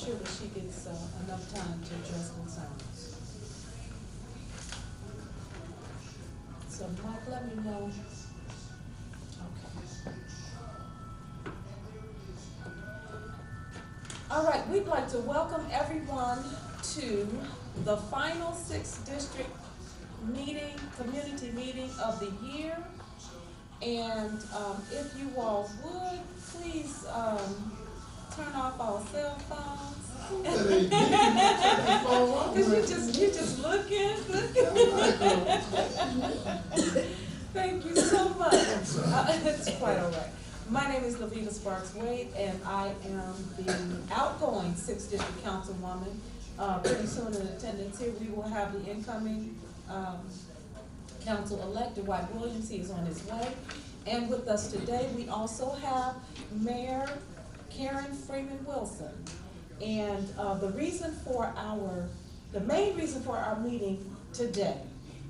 sure that she gets enough time to address concerns. So Mike, let me know. Okay. All right, we'd like to welcome everyone to the final 6th district meeting, community meeting of the year. And if you all would, please turn off our cell phones. Cause you just looking. Thank you so much. It's quite all right. My name is Lavita Sparks Wade, and I am the outgoing 6th District Councilwoman. Pretty soon in attendance here, we will have the incoming Council-elect Dwight Williams. He is on his way. And with us today, we also have Mayor Karen Freeman Wilson. And the main reason for our meeting today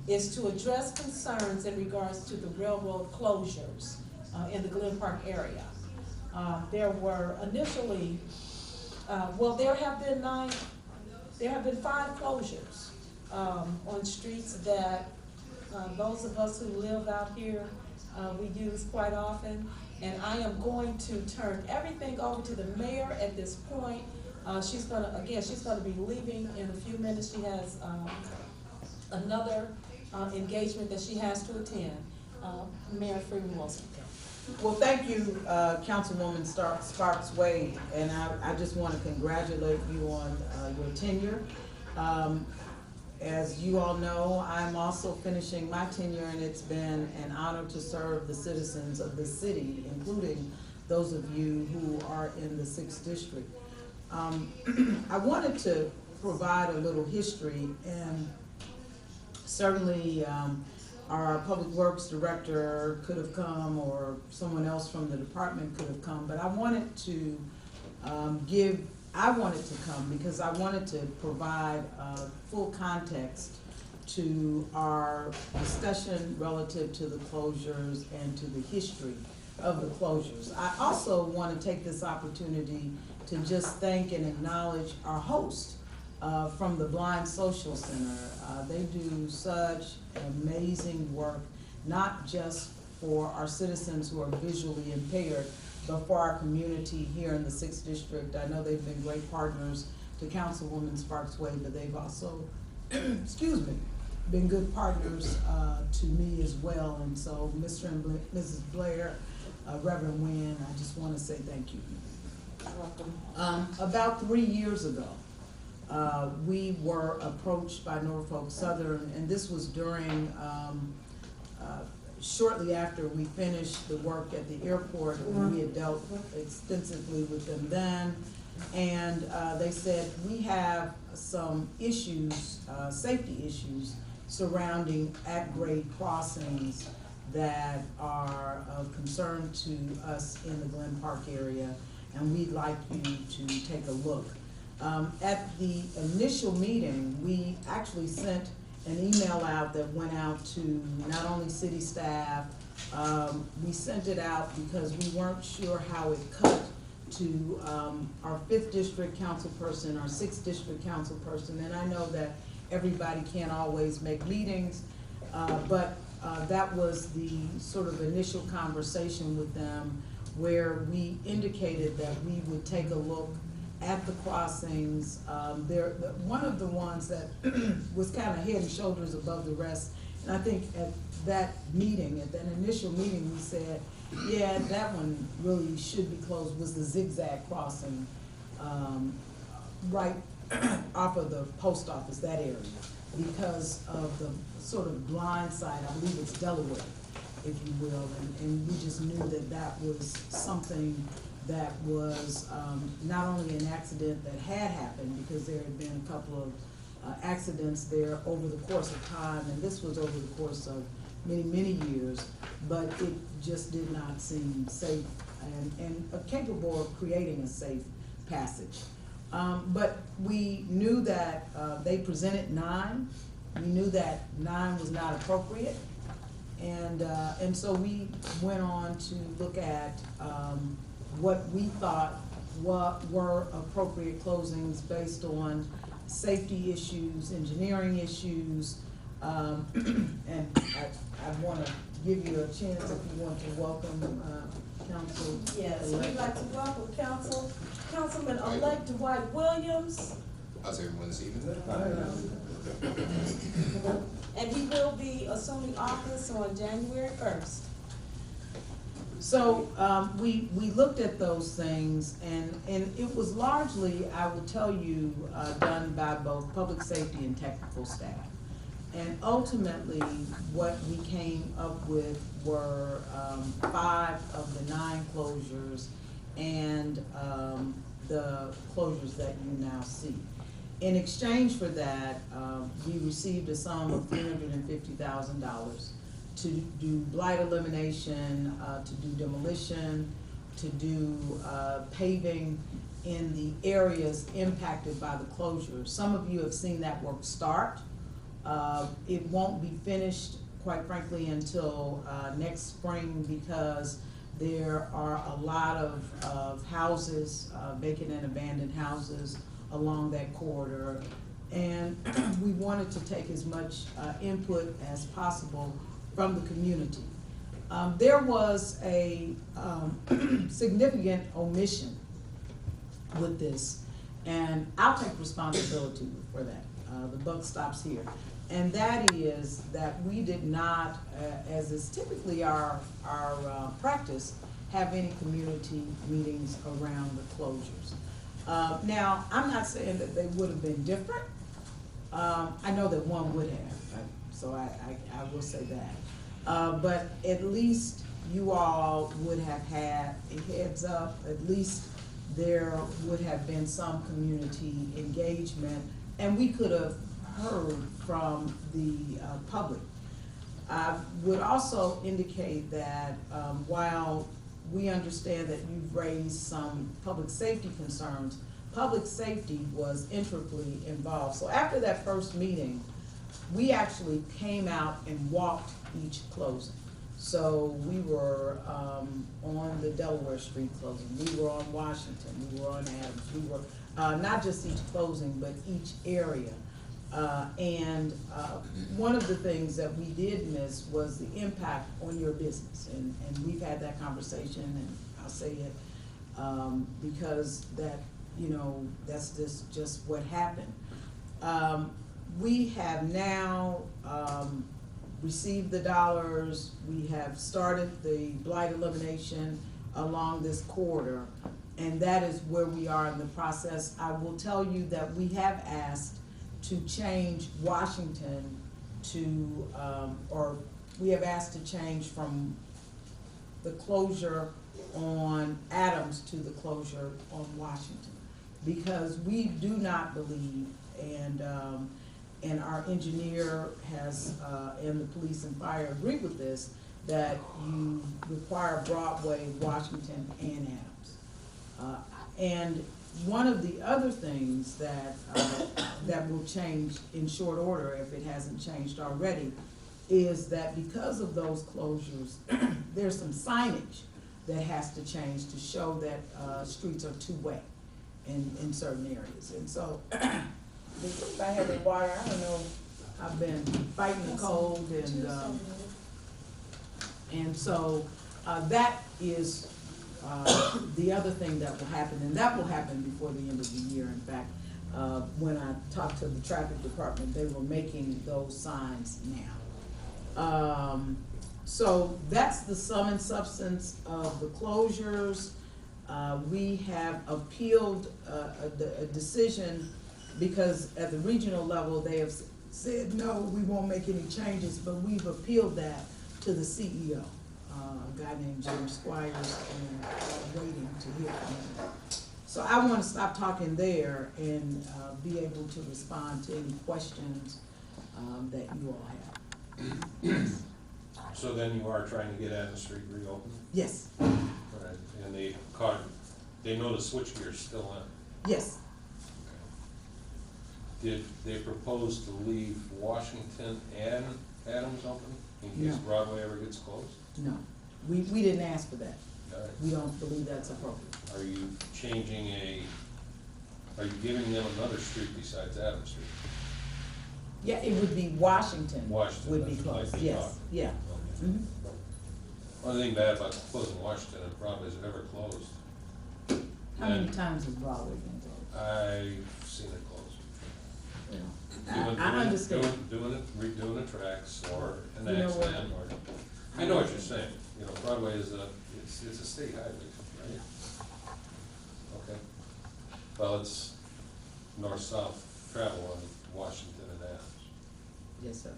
is to address concerns in regards to the railroad closures in the Glen Park area. There were initially, there have been 5 closures on streets that those of us who live out here, we use quite often. And I am going to turn everything over to the mayor at this point. She's gonna be leaving in a few minutes. She has another engagement that she has to attend. Mayor Freeman Wilson. Well, thank you, Councilwoman Sparks Wade, and I just want to congratulate you on your tenure. As you all know, I'm also finishing my tenure, and it's been an honor to serve the citizens of the city, including those of you who are in the 6th District. I wanted to provide a little history, and certainly our Public Works Director could have come, or someone else from the department could have come, but I wanted to come because I wanted to provide full context to our discussion relative to the closures and to the history of the closures. I also want to take this opportunity to just thank and acknowledge our host from the Blind Social Center. They do such amazing work, not just for our citizens who are visually impaired, but for our community here in the 6th District. I know they've been great partners to Councilwoman Sparks Wade, but they've also, excuse me, been good partners to me as well. And so Mr. and Mrs. Blair, Reverend Wynn, I just want to say thank you. You're welcome. About 3 years ago, we were approached by Norfolk Southern, and this was during shortly after we finished the work at the airport, and we had dealt extensively with them then. And they said, we have some issues, safety issues, surrounding at-grade crossings that are of concern to us in the Glen Park area, and we'd like you to take a look. At the initial meeting, we actually sent an email out that went out to not only city staff, we sent it out because we weren't sure how it cut to our 5th District council person, our 6th District council person, and I know that everybody can't always make meetings, but that was the sort of initial conversation with them where we indicated that we would take a look at the crossings. One of the ones that was kind of head and shoulders above the rest, and I think at that meeting, at that initial meeting, we said, yeah, that one really should be closed, was the zigzag crossing right off of the post office, that area, because of the sort of blind side, I believe it's Delaware, if you will, and we just knew that that was something that was not only an accident that had happened, because there had been a couple of accidents there over the course of time, and this was over the course of many, many years, but it just did not seem safe and capable of creating a safe passage. But we knew that they presented 9. We knew that 9 was not appropriate, and so we went on to look at what we thought what were appropriate closings based on safety issues, engineering issues. And I wanna give you a chance if you want to welcome, Council. Yes, we'd like to welcome Councilman-elect Dwight Williams, How's everyone this evening? and he will be assuming office on January 1st. So, we looked at those things, and it was largely, I will tell you, done by both public safety and technical staff. And ultimately, what we came up with were 5 of the 9 closures and the closures that you now see. In exchange for that, we received a sum of $350,000 to do blight elimination, to do demolition, to do paving in the areas impacted by the closure. Some of you have seen that work start. It won't be finished, quite frankly, until next spring, because there are a lot of houses, vacant and abandoned houses along that corridor. And we wanted to take as much input as possible from the community. There was a significant omission with this, and I'll take responsibility for that. The buck stops here. And that is that we did not, as is typically our practice, have any community meetings around the closures. Now, I'm not saying that they would have been different. I know that one would have, so I will say that. But at least you all would have had a heads up, at least there would have been some community engagement, and we could have heard from the public. I would also indicate that while we understand that you've raised some public safety concerns, public safety was integrally involved. So after that first meeting, we actually came out and walked each closing. So we were on the Delaware Street closing, we were on Washington, we were on Adams, we were not just each closing, but each area. One of the things that we did miss was the impact on your business, and we've had that conversation, and I'll say it because that, you know, that's just what happened. We have now received the dollars. We have started the blight elimination along this corridor, and that is where we are in the process. I will tell you that we have asked to change Washington to, or we have asked to change from the closure on Adams to the closure on Washington, because we do not believe, and our engineer has, and the police and fire agree with this, that you require Broadway, Washington, and Adams. And one of the other things that that will change in short order, if it hasn't changed already, is that because of those closures, there's some signage that has to change to show that streets are two-way in certain areas. And so, if I had the water, I don't know, I've been fighting the cold, and so that is the other thing that will happen, and that will happen before the end of the year. In fact, when I talked to the traffic department, they were making those signs now. So that's the sum and substance of the closures. We have appealed a decision, because at the regional level, they have said, no, we won't make any changes, but we've appealed that to the CEO. A guy named James Squires, and waiting to hear from him. So I want to stop talking there and be able to respond to any questions that you all have. So then you are trying to get Adams Street reopened? Yes. Right, and they know the switchgear's still in? Yes. Did they propose to leave Washington and Adams open in case No. Broadway ever gets closed? No. We didn't ask for that. All right. We don't believe that's appropriate. are you are you giving them another street besides Adams Street? Yeah, it would be Washington. Washington, Would be that's what closed, I yes, thought. yeah. Okay. Mhm. Only thing bad about closing Washington, the problem is it never closed. How many And times has Broadway been closed? I've seen it close. I understand. Redoing the tracks or an You know what? accident or, I know what you're saying, you know, Broadway is it's a state highway, right? Okay, well, it's north-south travel on Washington and Adams. Yes, sir.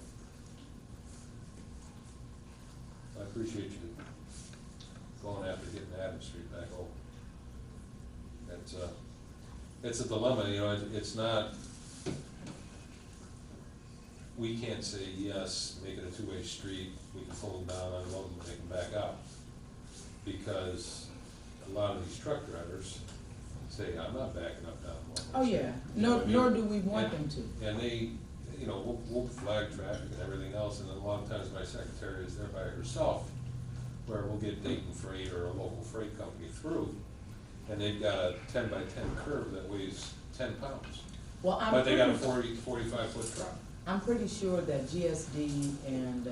I appreciate you going after getting Adams Street back open. It's a dilemma, you know, it's not, we can't say, yes, make it a two-way street, we can pull them down, unload them, take them back out. Because a lot of these truck drivers say, I'm not backing up down one. Oh, yeah, You know what I mean? nor do we want them to. And they, you know, we'll flag traffic and everything else, and then a lot of times my secretary is there by herself, where we'll get Dayton Freight or a local freight company through, and they've got a 10x10 curve that weighs 10 pounds. Well, But they got a 45-foot truck. I'm pretty sure that GSD and,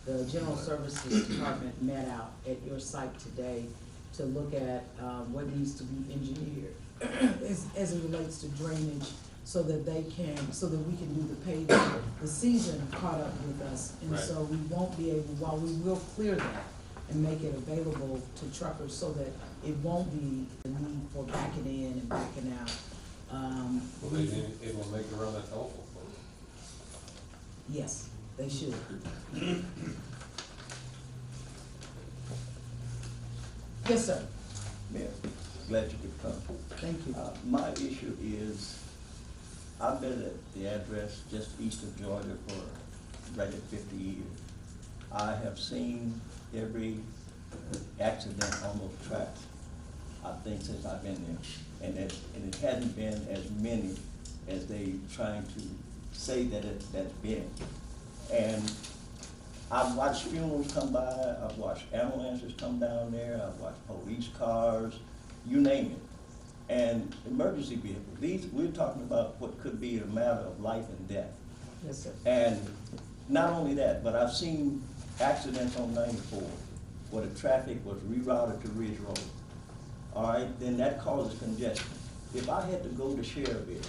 the General Services Department met out at your site today to look at, what needs to be engineered as it relates to drainage, so that so that we can do the paving. The season caught up with us, and Right. so we won't be able, while we will clear that and make it available to truckers, so that it won't be the need for backing in and backing out. Well, it will make it around that telephone pole. Yes, they should. Yes, sir. Mayor, glad you could come. Thank you. My issue is, I've been at the address just east of Georgia for right at 50 years. I have seen every accident on those tracks, I think, since I've been there. And it hasn't been as many as they trying to say that that's been. And I've watched funerals come by, I've watched ambulances come down there, I've watched police cars, you name it. And emergency vehicles, we're talking about what could be a matter of life and death. Yes, sir. And not only that, but I've seen accidents on 94 where the traffic was rerouted to Ridge Road. All right, then that causes congestion. If I had to go to Cherville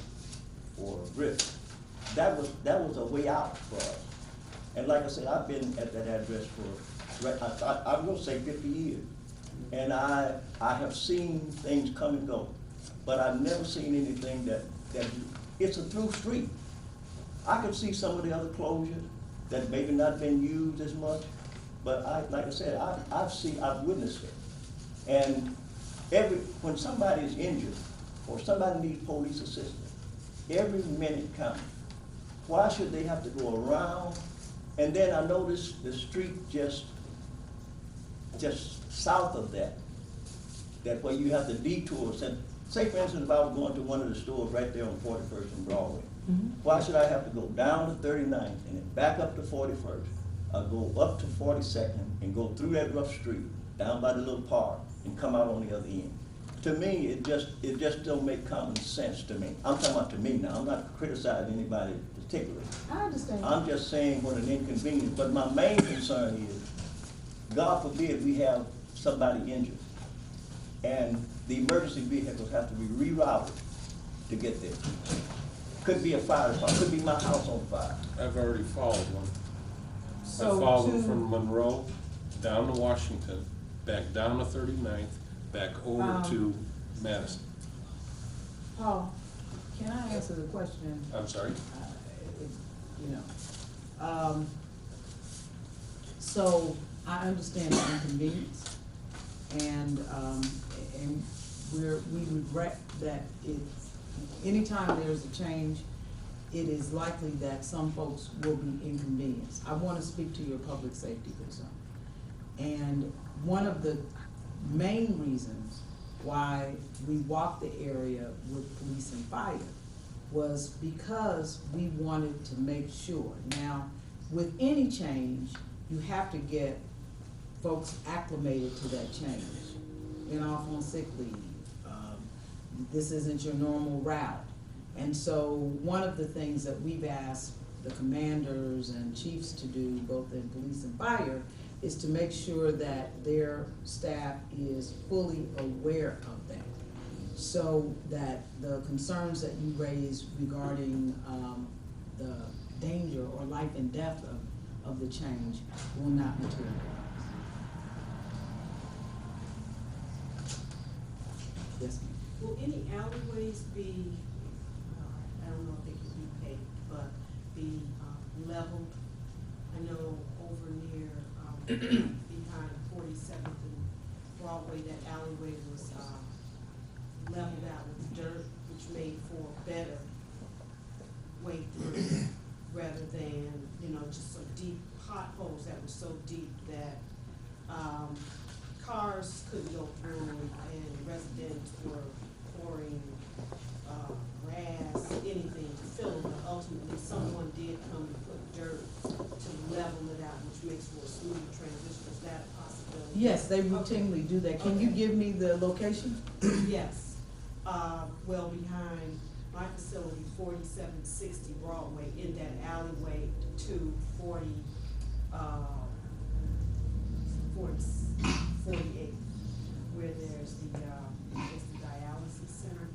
or Griffin, that was a way out for us. And like I said, I've been at that address for, I'm gonna say 50 years. And I have seen things come and go, but I've never seen anything that it's a through street. I can see some of the other closures that maybe not been used as much, but like I said, I've witnessed it. And when somebody is injured or somebody needs police assistance, every minute counts. Why should they have to go around? And then I noticed the street just south of that where you have the detours. And say for instance, if I was going to one of the stores right there on 41st and Broadway, why should I have to go down to 39th and then back up to 41st, or go up to 42nd and go through that rough street, down by the little park, and come out on the other end? To me, it just don't make common sense to me. I'm talking about to me now, I'm not criticizing anybody particularly. I understand. I'm just saying what an inconvenience, but my main concern is, God forbid we have somebody injured, and the emergency vehicles have to be rerouted to get there. Could be a fire department, could be my house on fire. I've already followed one. I So followed to- from Monroe down to Washington, back down to 39th, back over to Madison. Paul, can I answer the question? I'm sorry? You know, so I understand the inconvenience, and we regret that anytime there's a change, it is likely that some folks will be inconvenienced. I want to speak to your public safety concern. And one of the main reasons why we walked the area with police and fire was because we wanted to make sure. Now, with any change, you have to get folks acclimated to that change, and off on sick leave, this isn't your normal route. And so one of the things that we've asked the commanders and chiefs to do, both in police and fire, is to make sure that their staff is fully aware of that. So that the concerns that you raised regarding, the danger or life and death of the change will not materialize. Yes, ma'am. Will any alleyways be, I don't know if they can be paved, but be leveled? I know over near, behind 47th and Broadway, that alleyway was leveled out with dirt, which made for a better way through, rather than, just some deep potholes that were so deep that cars couldn't go through, and residents were pouring grass, anything to fill it, but ultimately someone did come and put dirt to level it out, which makes for a smoother transition. Is that a possibility? Yes, they routinely do that. Can you give me the location? Yes, well behind my facility, 4760 Broadway, in that alleyway to 48, where there's the dialysis center.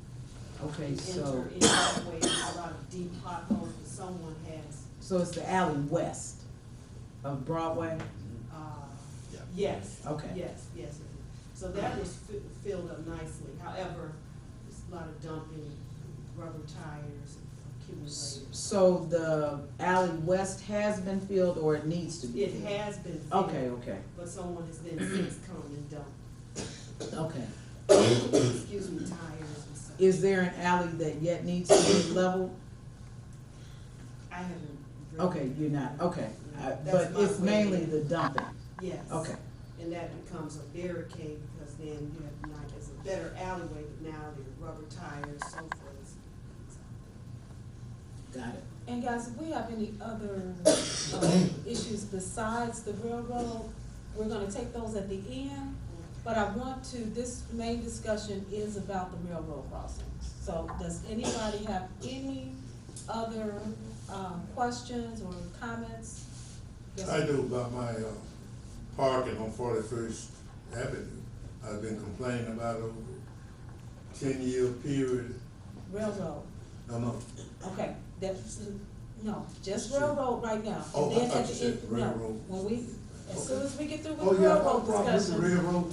Okay, You so, enter in that way, there's a lot of deep potholes, but someone has, so it's the alley west of Broadway? yes. Okay. Yes, it is. So that was filled up nicely, however, there's a lot of dumping, rubber tires accumulated. So the alley west has been filled or it needs to be It filled? has been filled. Okay. But someone has then since come and dumped, Okay. excuse me, tires and stuff. Is there an alley that yet needs to be leveled? I haven't. driven. Okay, you're not, okay. That's But my it's way. mainly the dumping? Yes. Okay. And that becomes a barricade, because then you have not, it's a better alleyway, but now there's rubber tires, so forth. Got it. And guys, if we have any other issues besides the railroad, we're gonna take those at the end. But I want to, this main discussion is about the railroad crossings. So does anybody have any other questions or comments? Yes, I sir. do about my parking on 41st Avenue. I've been complaining about it over a 10-year period. Railroad, No, okay, that's, no, just railroad right now. Oh, And I then thought at you the said end- no, railroad. When we, as soon as we get through oh with the yeah, I railroad got a problem with the discussion. railroad.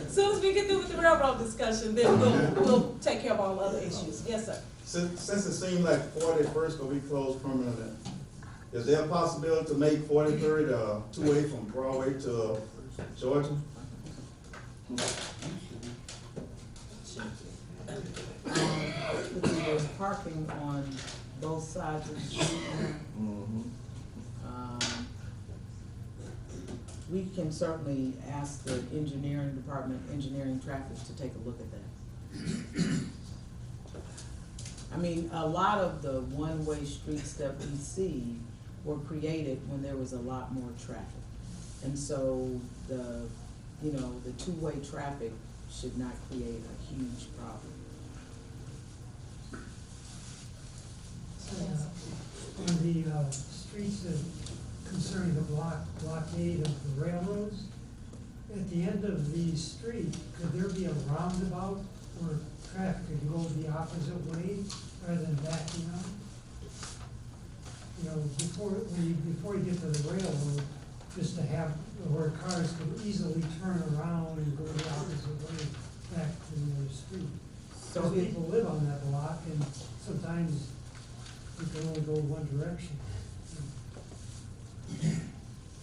As soon as we get through with the railroad discussion, then we'll take care of all other issues. Yes, sir. Since it seems like 41st will be closed permanently, is there a possibility to make 43rd two-way from Broadway to Georgia? There's parking on both sides of the street there. Um, We can certainly ask the engineering department, engineering traffic, to take a look at that. I mean, a lot of the one-way streets that we see were created when there was a lot more traffic. And so the two-way traffic should not create a huge problem. On the streets that concerning the blockade of the railroads, at the end of the street, could there be a roundabout where traffic could go the opposite way rather than backing up? Before you get to the railroad, just to have where cars can easily turn around and go the opposite way back to the other street. So Because it- people live on that block, and sometimes you can only go one direction.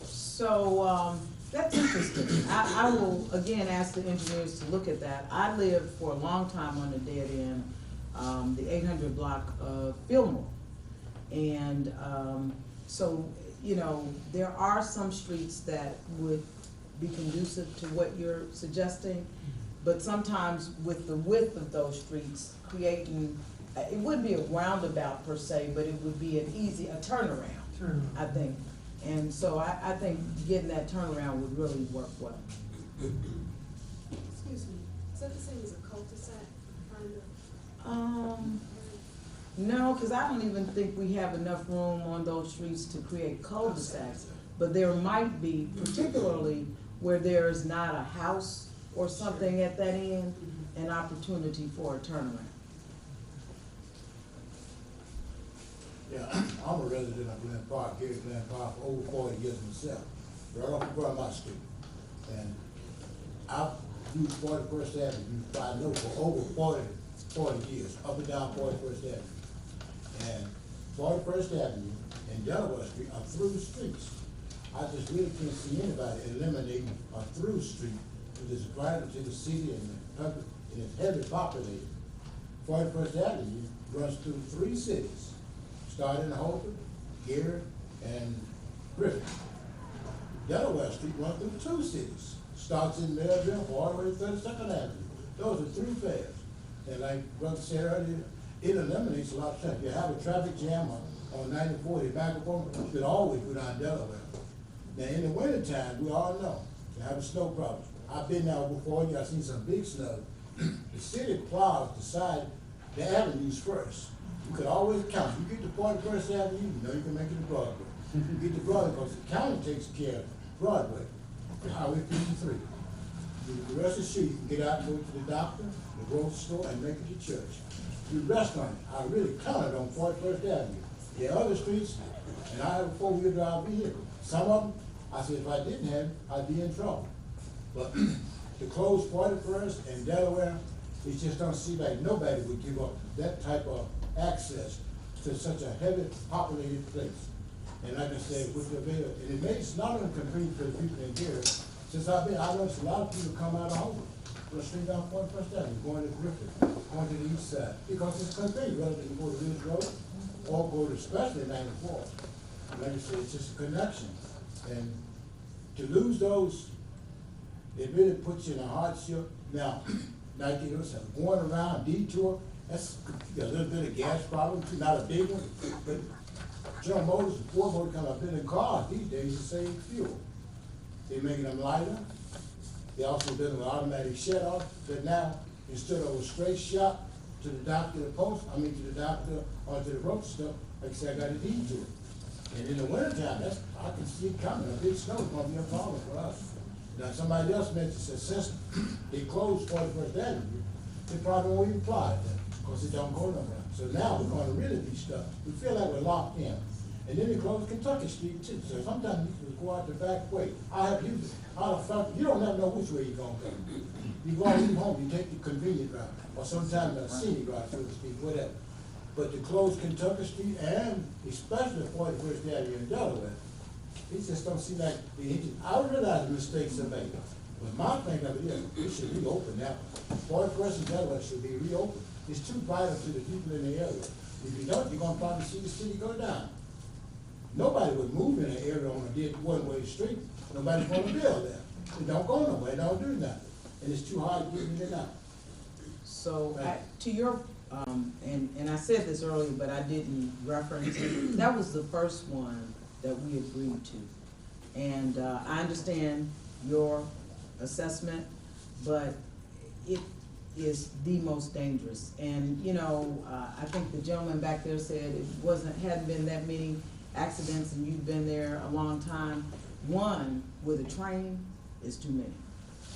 So, that's interesting. I will, again, ask the engineers to look at that. I lived for a long time on the dead end, the 800 block of Fillmore. And, so, there are some streets that would be conducive to what you're suggesting, but sometimes with the width of those streets, creating, it wouldn't be a roundabout per se, but it would be a turnaround, I think. And so I think getting that turnaround would really work well. Excuse me, is that the same as a cul-de-sac? No, cause I don't even think we have enough room on those streets to create cul-de-sacs. But there might be, particularly where there is not a house or something at that end, an opportunity for a turnaround. Yeah, I'm a resident of Glen Park, here at Glen Park, for over 40 years myself, right off of Vermont Street. And I've used 41st Avenue, I know, for over 40 years, up and down 41st Avenue. And 41st Avenue and Delaware Street are through streets. I just really can't see anybody eliminating a through street that is vital to the city and it's heavily populated. 41st Avenue runs through 3 cities, starting in Holford, Gary, and Griffin. Delaware Street runs through 2 cities, starts in Melville all the way to 32nd Avenue. Those are through fares. And like Brother said earlier, it eliminates a lot of traffic. You have a traffic jam on 94, the back and forth, you could always go down Delaware. Now, in the wintertime, we all know, you have a snow problem. I've been there before, I've seen some big snow. The city plows decide the avenues first. You could always count. You get to 41st Avenue, you know you can make it to Broadway. You get to Broadway, because the county takes care of Broadway, Highway 53. The rest of the street, you can get out and go to the doctor, the grocery store, and make it to church. The restaurant, I really counted on 41st Avenue. The other streets, and I have a 4-wheel drive vehicle. Some of them, I said, if I didn't have it, I'd be in trouble. But to close 41st and Delaware, it just don't seem like nobody would give up that type of access to such a heavily populated place. And like I said, with the bill, and it makes not only convenient for the people in here. Since I've been, I noticed a lot of people come out of home, go straight down 41st Avenue, going to Griffin, going to the east side, because it's convenient, rather than go to Ridge Road or go to especially 94. Like I said, it's just a connection. And to lose those, it really puts you in a hardship. Now, like you know, going around detour, that's a little bit of gas problem too, not a big one. But General Motors and Ford Motor come up in cars these days to save fuel. They're making them lighter. They also building an automatic shut-off that now, instead of a straight shot to the doctor, to the doctor, or to the grocery store, like I said, I got a detour. And in the wintertime, I can see it coming. A big snow is gonna be a problem for us. Now, somebody else mentioned that since they closed 41st Avenue, they probably won't even fly it then, because it don't go nowhere. So now we're gonna really be stuck. We feel like we're locked in. And then they closed Kentucky Street too. So sometimes you can go out the back way. I have used it. You don't never know which way you're gonna go. You go out leave home, you take the convenient route, or sometimes a scenic route, so to speak, whatever. But to close Kentucky Street and especially 41st Avenue in Delaware, it just don't seem like I realize the mistakes are made. But my thing of it is, we should reopen that one. 41st and Delaware should be reopened. It's too vital to the people in the area. If you don't, you're gonna probably see the city go down. Nobody would move in an area on a dead one-way street. Nobody's gonna build there. It don't go nowhere, it don't do nothing. And it's too hard to get in and out. So, to your, and I said this earlier, but I didn't reference it, that was the first one that we agreed to. And I understand your assessment, but it is the most dangerous. And, you know, I think the gentleman back there said it hadn't been that many accidents, and you've been there a long time. One with a train is too many,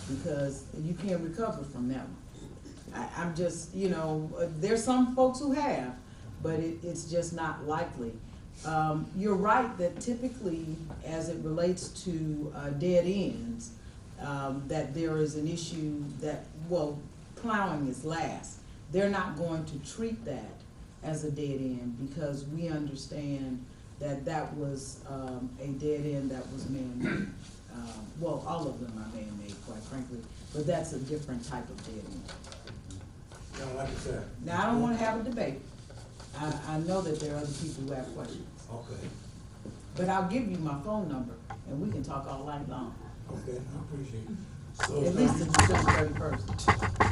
because you can't recover from that one. I'm just, you know, there's some folks who have, but it's just not likely. You're right that typically, as it relates to dead ends, that there is an issue that, well, plowing is last. They're not going to treat that as a dead end, because we understand that that was a dead end that was man-made. Well, all of them are man-made, quite frankly, but that's a different type of dead end. You know, like I said. Now, I don't wanna have a debate. I know that there are other people who have questions, Okay, but I'll give you my phone number, and we can talk all night long, okay, I appreciate it. So at least until December 31st.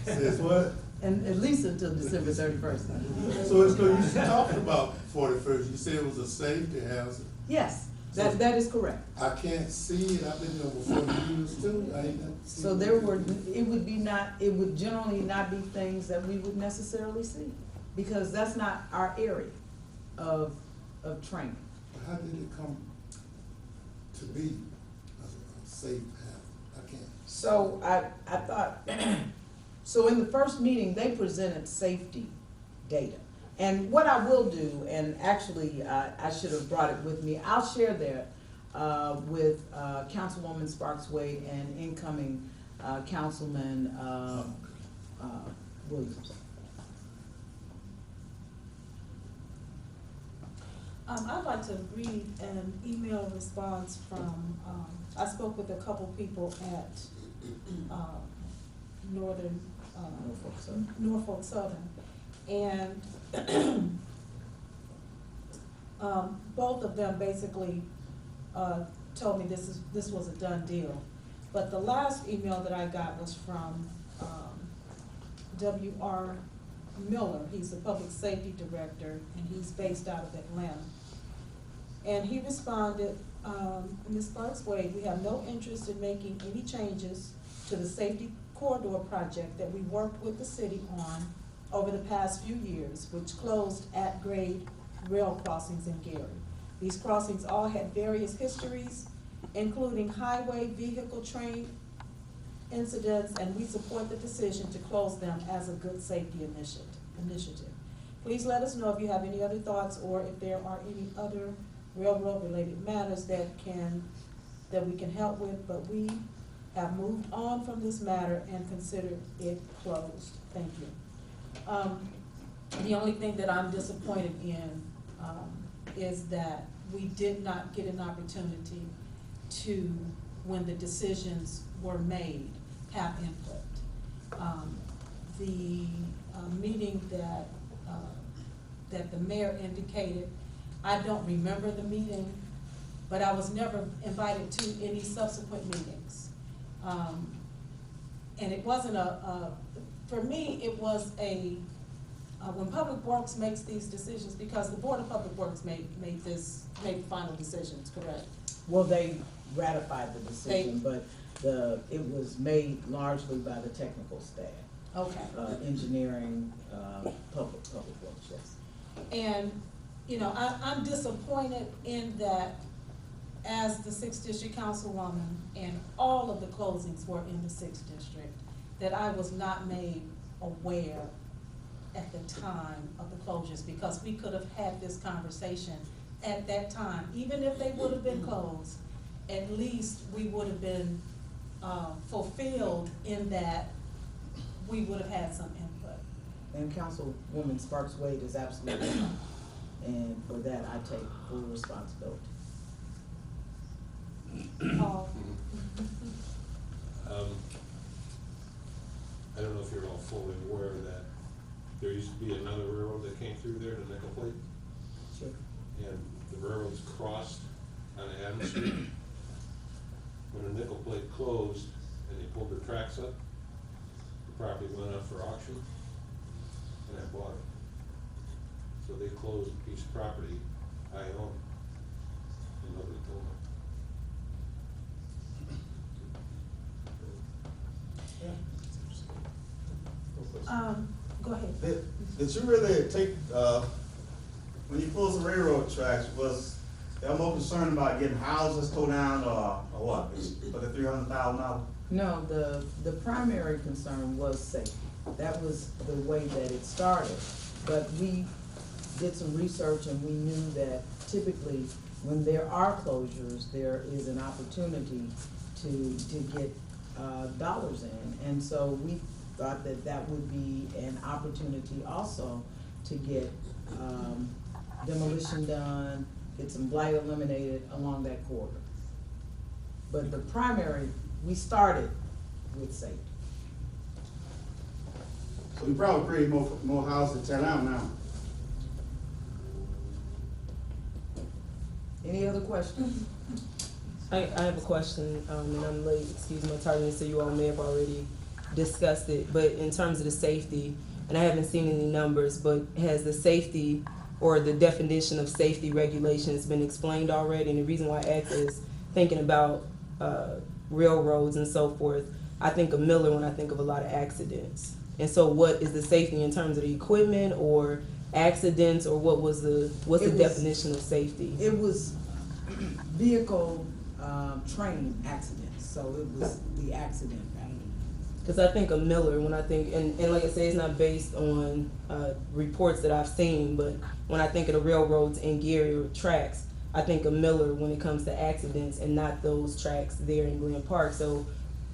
Says what? And at least until December 31st. So it's because you talked about 41st, you said it was a safety hazard. Yes, that is correct. I can't see it, I've been there over 40 years too, I ain't never seen So there were, it would generally not be things that we would necessarily see. because that's not our area of training. How did it come to be a safe path? I can't. So I thought, so in the first meeting, they presented safety data. And what I will do, and actually, I should have brought it with me, I'll share that with Councilwoman Sparks Wade and incoming Councilman Williams. I'd like to read an email response from, I spoke with a couple people at Norfolk Southern. And both of them basically told me this was a done deal. But the last email that I got was from W.R. Miller. He's the public safety director, and he's based out of Atlanta. And he responded, Ms. Sparks-Wade, we have no interest in making any changes to the safety corridor project that we worked with the city on over the past few years, which closed at-grade rail crossings in Gary. These crossings all had various histories, including highway, vehicle, train incidents, and we support the decision to close them as a good safety initiative. Please let us know if you have any other thoughts or if there are any other railroad-related matters that we can help with, but we have moved on from this matter and consider it closed. Thank you. The only thing that I'm disappointed in is that we did not get an opportunity to, when the decisions were made, have input. The meeting that the mayor indicated, I don't remember the meeting, but I was never invited to any subsequent meetings. And it wasn't for me, it was when Public Works makes these decisions, because the Board of Public Works made the final decisions, correct? Well, they ratified the decision, but it was made largely by the technical staff. Okay. Engineering, public works, yes. And, I'm disappointed in that as the 6th District Councilwoman, and all of the closings were in the 6th District, that I was not made aware at the time of the closures, because we could have had this conversation at that time. Even if they would have been closed, at least we would have been fulfilled in that we would have had some input. And Councilwoman Sparks Wade is absolutely right. And for that, I take full responsibility. Paul? I don't know if you're all fully aware that there used to be another railroad that came through there, the Nickel Plate, Sure. and the railroads crossed on Adams Street. When the Nickel Plate closed and they pulled their tracks up, the property went up for auction, and I bought it. So they closed a piece of property I own, and nobody told me. Go ahead. Did you really take, when you closed the railroad tracks, was they more concerned about getting houses towed down or what, for the $300,000? No, the primary concern was safety. That was the way that it started. But we did some research and we knew that typically when there are closures, there is an opportunity to get dollars in. And so we thought that would be an opportunity also to get demolition done, get some blight eliminated along that corridor. But the primary, we started with safety. So you probably create more houses to tear down now. Any other questions? I have a question, and I'm late, excuse my tardiness, so you all may have already discussed it, but in terms of the safety, and I haven't seen any numbers, but has the safety or the definition of safety regulations been explained already? And the reason why I ask is thinking about railroads and so forth, I think of Miller when I think of a lot of accidents. And so what is the safety in terms of the equipment or accidents, or what's the It was- definition of safety? It was vehicle, train accidents, so it was the accident value. Because I think of Miller when I think, and like I say, it's not based on reports that I've seen, but when I think of the railroads in Gary or tracks, I think of Miller when it comes to accidents and not those tracks there in Glen Park. So,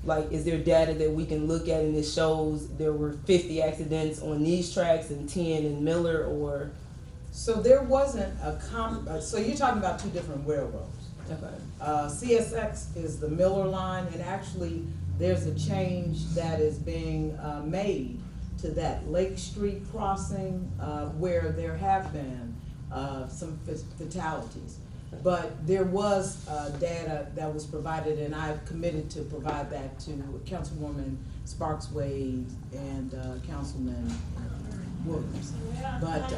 like, is there data that we can look at and it shows there were 50 accidents on these tracks and 10 in Miller, or? So there wasn't so you're talking about two different railroads. Okay. CSX is the Miller line, and actually, there's a change that is being made to that Lake Street crossing, where there have been some fatalities. But there was data that was provided, and I've committed to provide that to Councilwoman Sparks Wade and Councilman Williams. But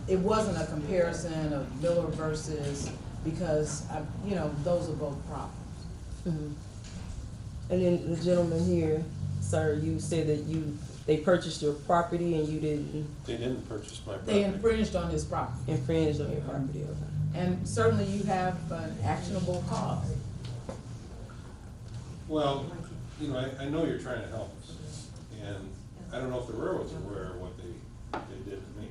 it wasn't a comparison of Miller versus, because, those are both problems. Mhm. And then the gentleman here, sir, you said that they purchased your property and you didn't They didn't purchase my They property. infringed on his property. infringe on your property, okay? And certainly you have an actionable cause. Well, I know you're trying to help us, and I don't know if the railroad's aware of what they did to me.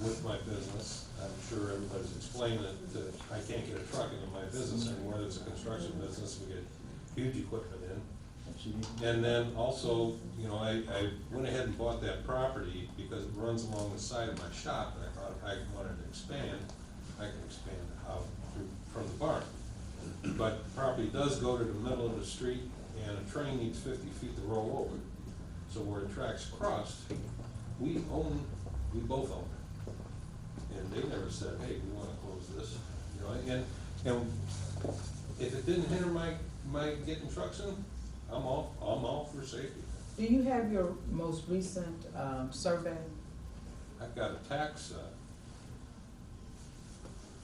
With my business, I'm sure everybody's explained that I can't get a truck into my business anymore. It's a construction business, we get huge equipment in. And then also, I went ahead and bought that property because it runs along the side of my shop, and I thought if I wanted to expand, I can expand out from the barn. But the property does go to the middle of the street, and a train needs 50 feet to roll over. So where the tracks crossed, we both own it. And they never said, hey, we wanna close this, and if it didn't hinder my getting trucks in, I'm all for safety. Do you have your most recent survey? I've got a tax,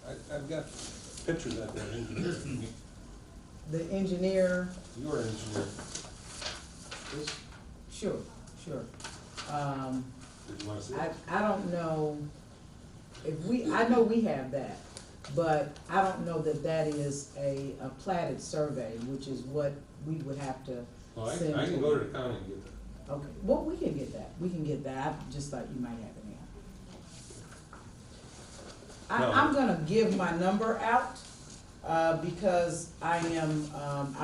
I've got pictures of that engineer, The engineer, your engineer. This, sure. did you wanna see it? I don't know I know we have that, but I don't know that is a platted survey, which is what we would have to Well, I send to. can go to the county and get that. Okay, well, we can get that, I just thought you might have it in. No. I'm gonna give my number out, because I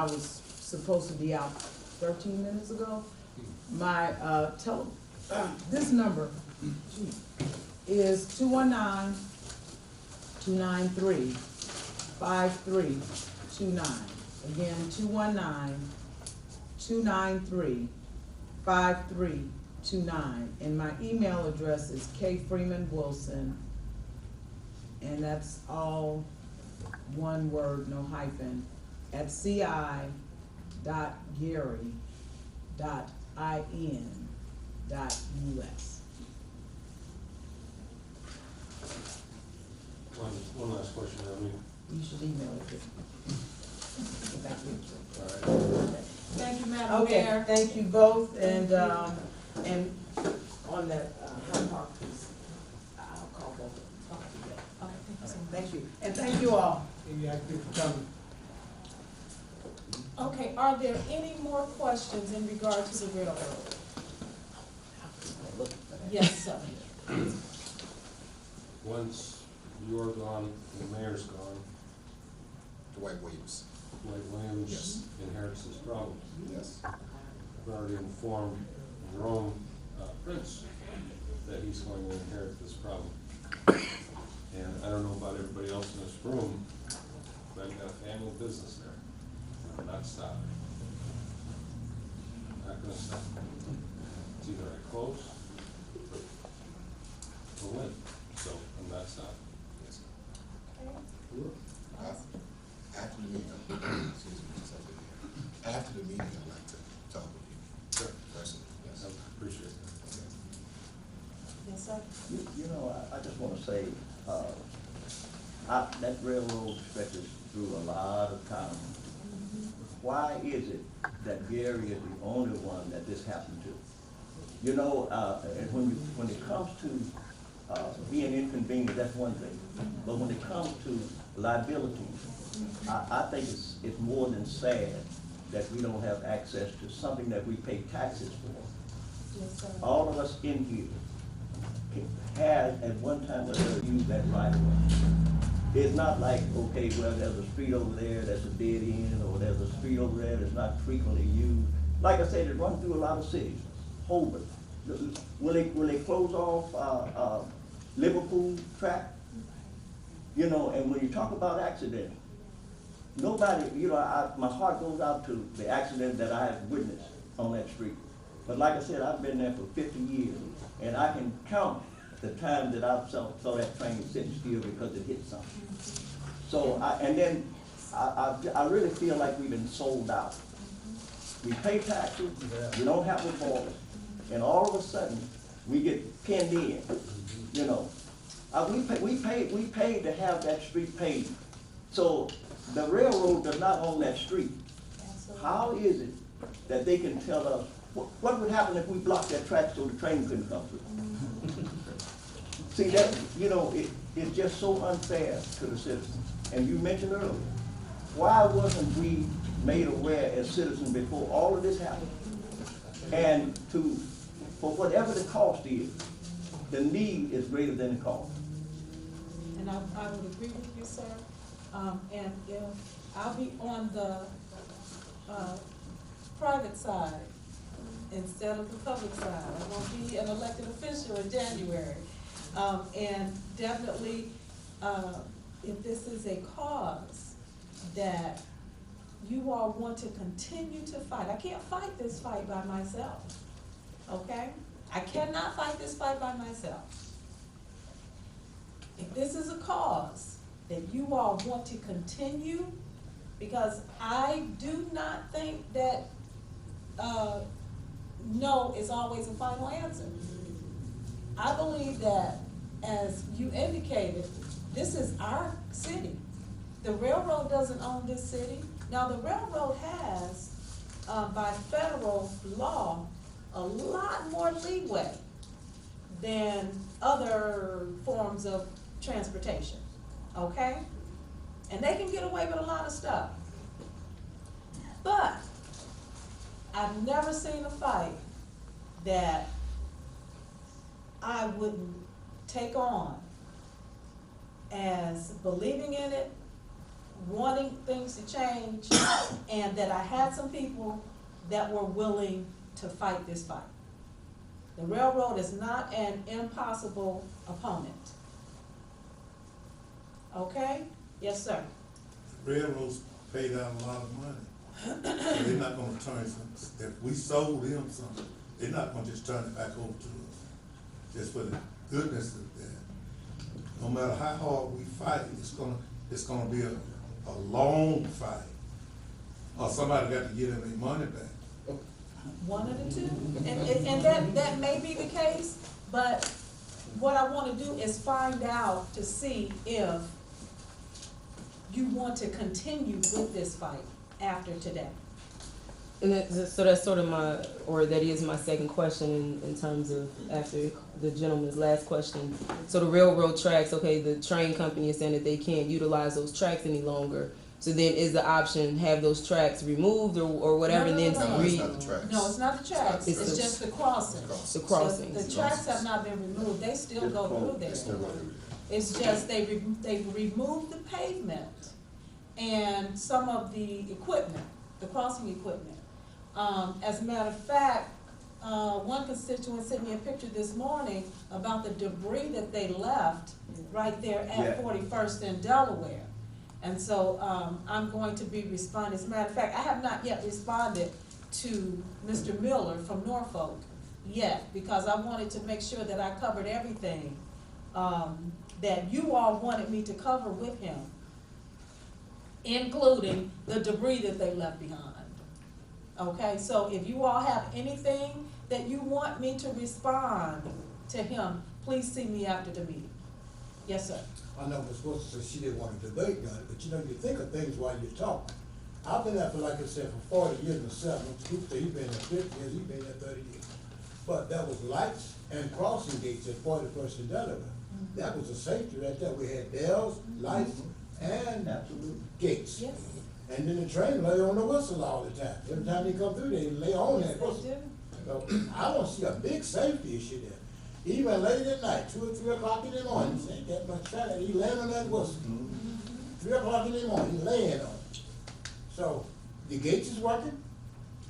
was supposed to be out 13 minutes ago. My, this number is 219-293-5329. Again, 219-293-5329. And my email address is kfreemanwilson, and that's all one word, no hyphen, at ci.gary.in.us. One last question, You should email it to me. all right. Thank you, Madam Okay, Mayor. thank you both, and on that, Hyde Park piece, I'll call both of them. Okay, thank you so much. Thank you, and thank you all. Okay, are there any more questions in regard to the railroad? Yes, sir. Once you're gone, the mayor's gone, Dwight Williams. Dwight Williams Yes. inherits this problem. Yes. I've already informed Jerome Prince that he's going to inherit this problem. And I don't know about everybody else in this room, but I've got a family business there. I'm not stopping. I'm not gonna stop. It's either I close or win, so I'm not stopping. Yes. After the meeting, excuse me, just have to be here. After the meeting, I'd like to talk with you. Sure. Personally, yes. I appreciate that. Okay. Yes, sir. I just wanna say, that railroad stretches through a lot of towns. Why is it that Gary is the only one that this happened to? You know, and when it comes to, being inconvenient, that's one thing. But when it comes to liability, I think it's more than sad that we don't have access to something that we pay taxes for. Yes, sir. All of us in here had at one time or another used that right of way. It's not like, okay, well, there's a street over there that's a dead end, or there's a street over there that's not frequently used. Like I said, it runs through a lot of cities. Holbert, will they close off, Liverpool track? You know, and when you talk about accidents, nobody, you know, my heart goes out to the accident that I have witnessed on that street. But like I said, I've been there for 50 years, and I can count the time that I saw that train sitting still because it hit something. So, I really feel like we've been sold out. We pay taxes, we don't have a voice, and all of a sudden, we get pinned in, you know. We paid to have that street paved. So the railroad does not own that street. How is it that they can tell us, what would happen if we blocked that track so the train couldn't come through? See, that, you know, it's just so unfair to the citizens. And you mentioned earlier, why wasn't we made aware as citizens before all of this happened? And for whatever the cost is, the need is greater than the cost. And I would agree with you, sir. And if I'll be on the, private side instead of the public side. I won't be an elected official in January. And definitely, if this is a cause that you all want to continue to fight, I can't fight this fight by myself, okay? I cannot fight this fight by myself. If this is a cause that you all want to continue, because I do not think that no is always a final answer. I believe that, as you indicated, this is our city. The railroad doesn't own this city. Now, the railroad has, by federal law, a lot more leeway than other forms of transportation, okay? And they can get away with a lot of stuff. But I've never seen a fight that I wouldn't take on as believing in it, wanting things to change, and that I had some people that were willing to fight this fight. The railroad is not an impossible opponent. Okay? Yes, sir. Railroads paid out a lot of money. So they're not gonna turn some, if we sold them something, they're not gonna just turn it back over to us, just for the goodness of that. No matter how hard we fight, it's gonna be a long fight. Or somebody got to give them their money back. One of the two, and that may be the case, but what I wanna do is find out to see if you want to continue with this fight after today. And so that's sort of that is my second question in terms of after the gentleman's last question. So the railroad tracks, okay, the train company is saying that they can't utilize those tracks any longer. So then is the option have those tracks removed or whatever, and then No, it's not the tracks. No, it's not the tracks, It's it's the- just the crossing. the crossing. The tracks have not been removed, they still go through there. It's still running. It's just they removed the pavement and some of the equipment, the crossing equipment. As a matter of fact, one constituent sent me a picture this morning about the debris that they left right there Yeah. at 41st and Delaware. And so, I'm going to be responding. As a matter of fact, I have not yet responded to Mr. Miller from Norfolk yet, because I wanted to make sure that I covered everything, that you all wanted me to cover with him, including the debris that they left behind. Okay, so if you all have anything that you want me to respond to him, please see me after the meeting. Yes, sir. I know Ms. Wilson said she didn't want to debate on it, but you know, you think of things while you're talking. I've been there for, like I said, for 40 years myself. Scoop said he's been there 50 years, he's been there 30 years. but there was lights and crossing gates at 41st and Delaware. That was a safety right there. We had bells, lights, and Absolutely. gates. Yes, And then the train lay on the whistle all the time. Every time they come through, they lay on yes, that they whistle. do. So I want to see a big safety issue there. Even late at night, 2 or 3 o'clock in the morning, you ain't that much traffic, he laying on that whistle. 3 o'clock in the morning, he laying on it. So the gates is working,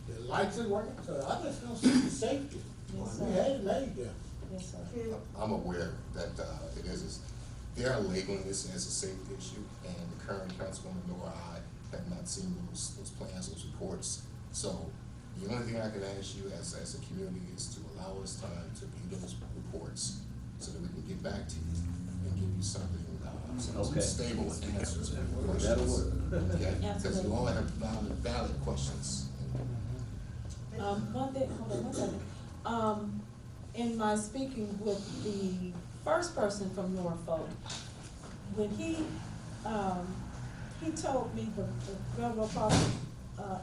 the lights is working, so I just don't see the safety. Yes, We sir. had it made there. Yes, sir. Can, I'm aware that, it is, they are labeling this as a safety issue, and the current councilwoman nor I have not seen those plans, those reports. So the only thing I can ask you as a community is to allow us time to view those reports so that we can get back to you and give you something, some Okay. stable answers. to your That'll questions. work. Okay, because Absolutely. you all have valid questions. One thing, hold on one second. In my speaking with the first person from Norfolk, when he told me the railroad crossing,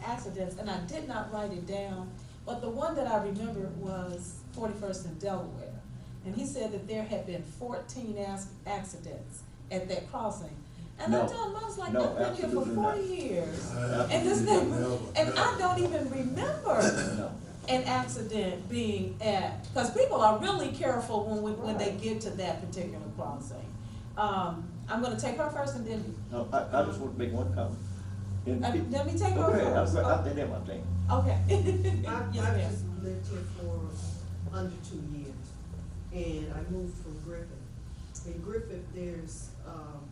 accidents, and I did not write it down, but the one that I remember was 41st in Delaware. And he said that there had been 14 accidents at that crossing. And I No. told him, I was like, No, I've been here for absolutely 40 not. years. Absolutely And this thing, never, and I never. don't even remember No. an accident being at, because people are really careful when they get to that particular crossing. I'm gonna take her first and then, No, I just want to make one comment. let me take her Okay, first. I'll tell them my thing. Okay. I've Yes, ma'am. just lived here for under 2 years, and I moved from Griffith. In Griffith, there's,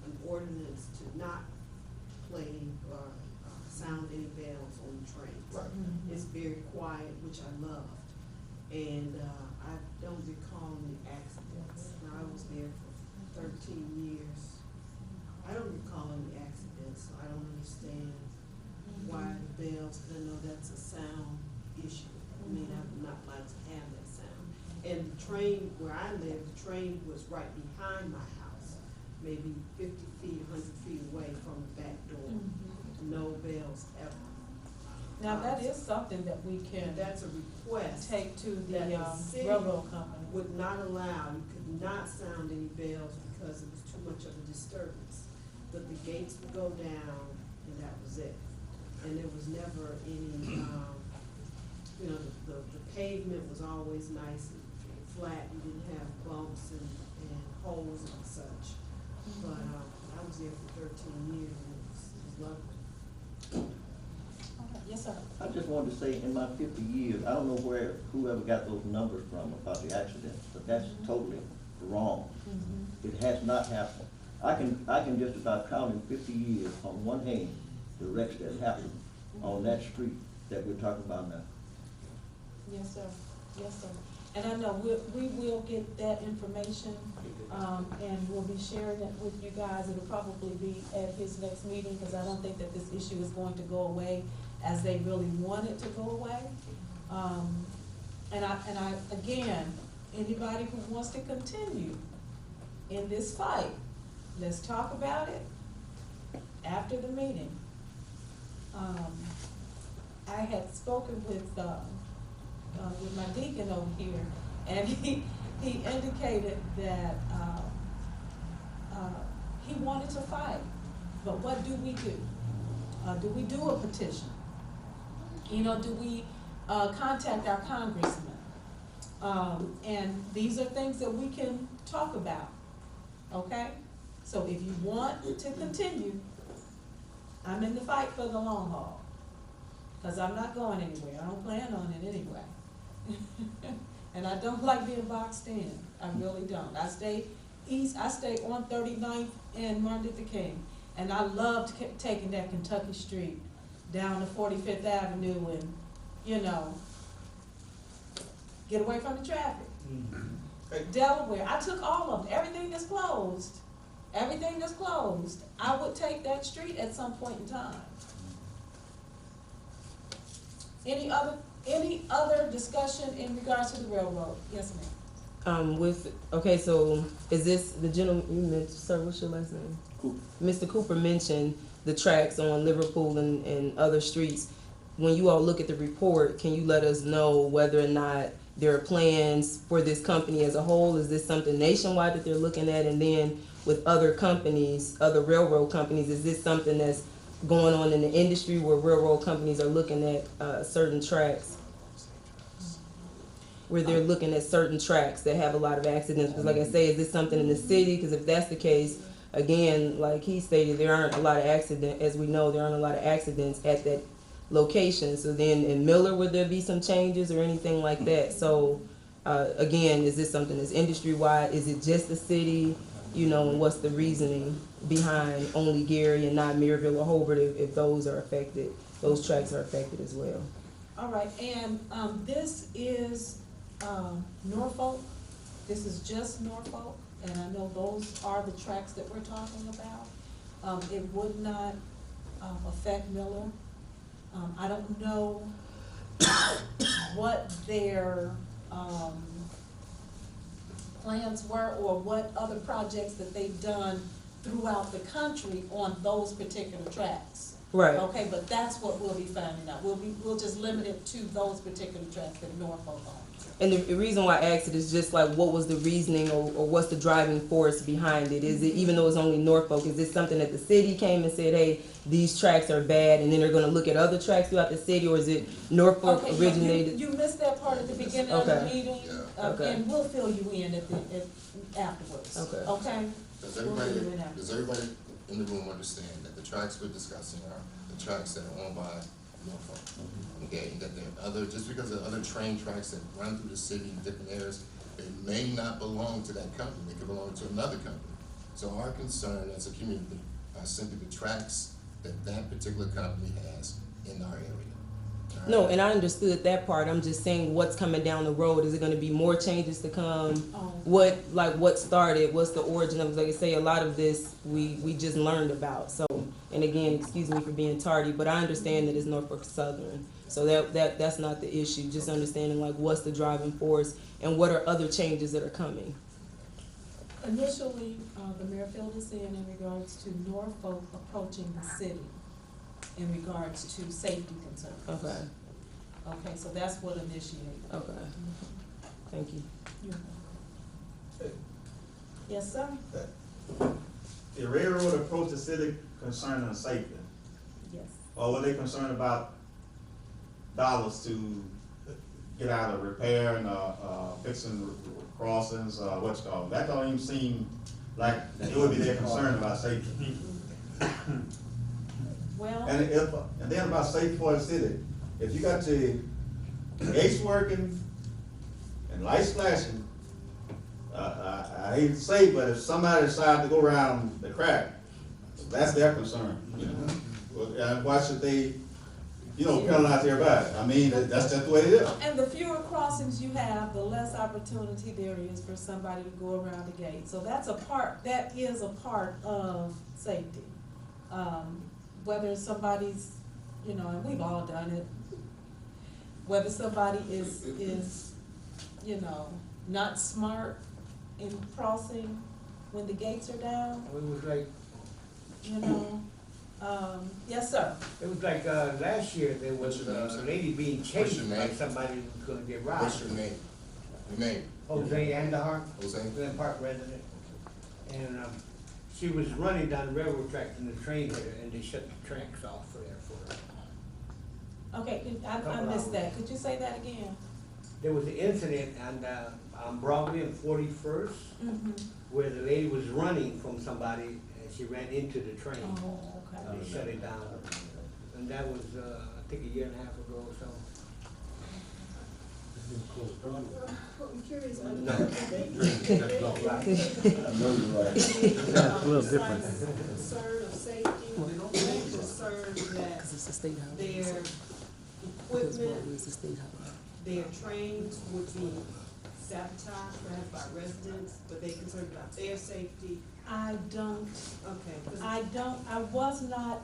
an ordinance to not play or sound any bells on the trains. Right. It's very quiet, which I loved, and, I don't recall any accidents. Now, I was there for 13 years. I don't recall any accidents, so I don't understand why the bells, 'cause I know that's a sound issue. I mean, I would not like to have that sound. And the train, where I live, the train was right behind my house, maybe 50 feet, 100 feet away from the back door. No bells ever. Now, that is something that we can And that's a request. take to that the the city railroad company. Would not allow, you could not sound any bells because it was too much of a disturbance. But the gates would go down and that was it. And there was never any, you know, the pavement was always nice and flat, you didn't have bumps and holes and such. But, I was there for 13 years and it was lovely. Okay, yes, sir. I just wanted to say, in my 50 years, I don't know where, whoever got those numbers from about the accidents, but that's totally wrong. It has not happened. I can just about count in 50 years on one hand the wrecks that happened on that street that we're talking about now. Yes, sir. Yes, sir. And I know we will get that information, and we'll be sharing it with you guys. It'll probably be at his next meeting, because I don't think that this issue is going to go away as they really want it to go away. And I, again, anybody who wants to continue in this fight, let's talk about it after the meeting. I had spoken with my deacon over here, and he indicated that, he wanted to fight, but what do we do? Do we do a petition? You know, do we, contact our congressman? And these are things that we can talk about, okay? So if you want to continue, I'm in the fight for the long haul, because I'm not going anywhere. I don't plan on it anyway. And I don't like being boxed in. I really don't. I stay east, I stay on 39th and Martin Luther King. And I loved taking that Kentucky Street down to 45th Avenue and, you know, get away from the traffic. Delaware, I took all of them. Everything that's closed, I would take that street at some point in time. Any other discussion in regards to the railroad? Yes, ma'am. Okay, so is this the gentleman you mentioned, sir, what's your last name? Cooper. Mr. Cooper mentioned the tracks on Liverpool and other streets. When you all look at the report, can you let us know whether or not their plans for this company as a whole? Is this something nationwide that they're looking at? And then with other companies, other railroad companies, is this something that's going on in the industry where railroad companies are looking at certain tracks? Where they're looking at certain tracks that have a lot of accidents? Because like I say, is this something in the city? Because if that's the case, again, like he stated, there aren't a lot of accidents, as we know, there aren't a lot of accidents at that location. So then in Miller, would there be some changes or anything like that? So, again, is this something that's industry-wide? Is it just the city? You know, and what's the reasoning behind only Gary and not Maryville or Hobart if those are affected, those tracks are affected as well? All right, and, this is, Norfolk. This is just Norfolk, and I know those are the tracks that we're talking about. It would not, affect Miller. I don't know what their, plans were or what other projects that they've done throughout the country on those particular tracks. Right. Okay, but that's what we'll be finding out. We'll just limit it to those particular tracks that Norfolk owns. And the reason why I asked it is just like, what was the reasoning or what's the driving force behind it? Is it, even though it's only Norfolk, is this something that the city came and said, hey, these tracks are bad, and then they're gonna look at other tracks throughout the city, or is it Norfolk Okay, originated? you missed that part at the beginning of the Okay. meeting, Okay. and we'll fill you in afterwards. Okay. Okay? Does We'll everybody, fill you in afterwards. does everybody in the room understand that the tracks we're discussing are the tracks that are owned by Norfolk? Okay, and that there are other, just because there are other train tracks that run through the city in different areas, they may not belong to that company, they could belong to another company. So our concern as a community are simply the tracks that that particular company has in our area. All No, right? and I understood that part. I'm just saying what's coming down the road. Is it gonna be more changes to come? Oh. What started? What's the origin of, like I say, a lot of this we just learned about. So, and again, excuse me for being tardy, but I understand that it's Norfolk Southern. So that's not the issue. Just understanding like what's the driving force and what are other changes that are coming. Initially, the mayor filled us in regards to Norfolk approaching the city in regards to safety concerns. Okay. Okay, so that's what initiated. Okay. Thank you. Yes, sir? The railroad approached the city concerning safety, Yes. or were they concerned about dollars to get out of repairing, fixing crossings, what you call it? That don't even seem like it would be their concern about safety. Well, And then about safety for the city, if you got your gates working and lights flashing, I hate to say, but if somebody decides to go around the crack, that's their concern, you know? Well, and why should they, penalize everybody? I mean, that's just the way it is. and the fewer crossings you have, the less opportunity there is for somebody to go around the gate. So that is a part of safety. Whether somebody's, and we've all done it, whether somebody is, not smart in crossing when the gates are down, It was like, yes, sir. it was like, last year, there was What's your name, a sir? lady being What's chased your by name? somebody who couldn't get robbed. What's your name? Your name? Jose Andahar, Jose? Glen Park resident. And, she was running down the railroad tracks and the train hit her, and they shut the tracks off for her. Okay, I missed that. Could you say that again? There was an incident on Broadway and 41st, Mm-hmm. where the lady was running from somebody, and she ran into the train. Oh, okay. And they shut it down. And that was, I think, a year and a half ago or so. I'm curious. A little different. Concern of safety, concern that It's the state house. their equipment, It's the state house. their trains would be sabotaged perhaps by residents, but they concerned about their safety. I don't, Okay. 'Cause I was not,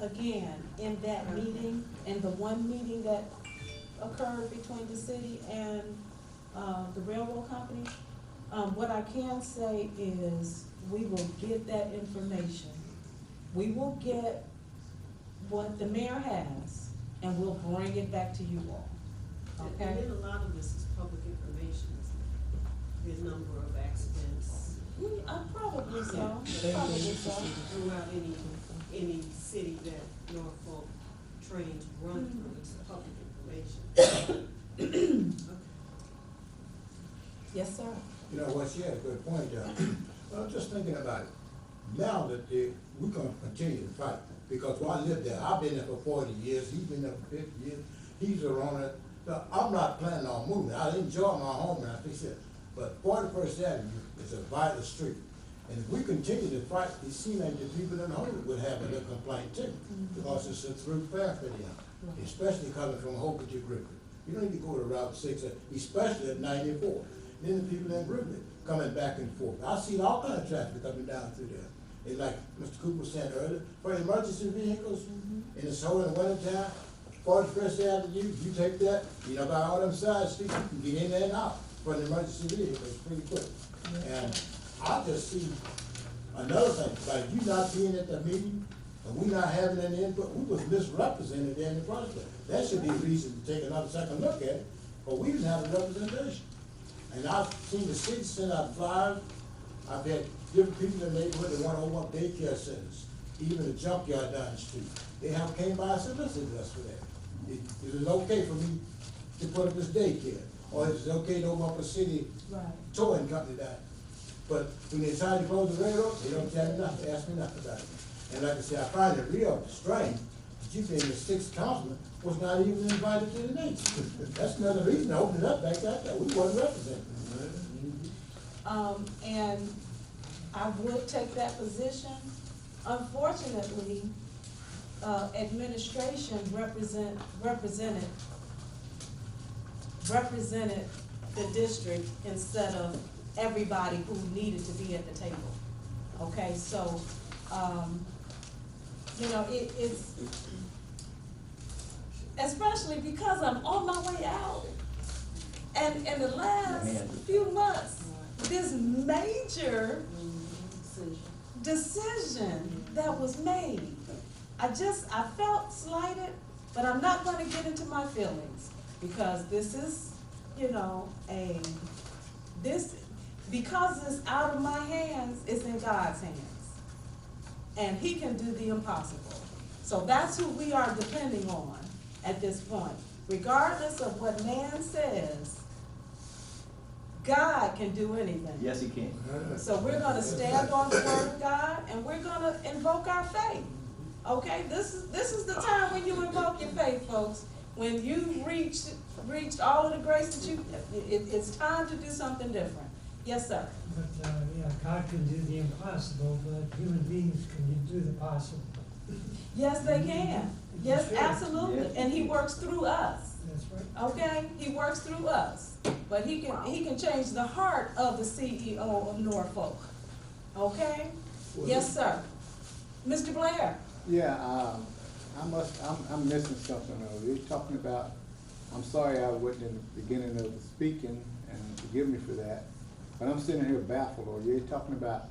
again, in that meeting, in the one meeting that occurred between the city and, the railroad company. What I can say is, we will get that information. We will get what the mayor has, and we'll bring it back to you all, And okay? then a lot of this is public information, the number of accidents Probably so, probably so. throughout any city that Norfolk trains run through, it's public information. Yes, sir. You know what, she had a good point there. Well, I'm just thinking about it. Now that we're gonna continue to fight, because while I lived there, I've been there for 40 years, he's been there for 50 years, he's around it. So I'm not planning on moving. I enjoy my home now, he said, but 41st Avenue is a vital street. And if we continue to fight, it seems like the people in Hope would have a little complaint too, because it's a through fare for them, especially coming from Hope to Griffith. You don't need to go to Route 6, especially at 94. Then the people in Griffith coming back and forth. I see all kind of traffic coming down through there. It's like Mr. Cooper said earlier, for emergency vehicles, and it's so in the wintertime, 41st Avenue, you take that, you know, by all them side streets, you can get in there and out for an emergency vehicle, it's pretty quick. And I just see another thing, like you not being at the meeting, and we not having any input, we was misrepresented there in the process. That should be a reason to take another second look at it, but we didn't have a representation. And I've seen the city send out flyers, I've had different people in the neighborhood that want to open up daycare centers, even the junkyard down the street. They have came by and solicited us for that. Is it okay for me to put up this daycare? Or is it okay to open up a city towing company down? But when they decided to close the railroad, they don't tell me nothing, ask me nothing about it. And like I said, I find it real strange that you being the sixth councilman was not even invited to the meeting. That's another reason to open it up back out there. We wasn't represented. And I would take that position. Unfortunately, administration represented the district instead of everybody who needed to be at the table. Okay, so, you know, it's, especially because I'm on my way out. And in the last few months, this major decision that was made, I felt slighted, but I'm not gonna get into my feelings, because this is, you know, because it's out of my hands, it's in God's hands. And He can do the impossible. So that's who we are depending on at this point. Regardless of what man says, God can do anything. Yes, He can. So we're gonna stand on the word of God, and we're gonna invoke our faith. Okay, this is the time when you invoke your faith, folks. When you've reached all of the grace that it's time to do something different. Yes, sir. But, yeah, God can do the impossible, but human beings can do the possible. Yes, they can. Yes, Sure. absolutely. Yes. And He works through us. That's right. Okay, He works through us, but he can change the heart of the CEO of Norfolk. Okay? Yes, sir. Mr. Blair? Yeah, I'm missing something. You're talking about, I'm sorry I wasn't in the beginning of the speaking, and forgive me for that, but I'm sitting here baffled. Are you talking about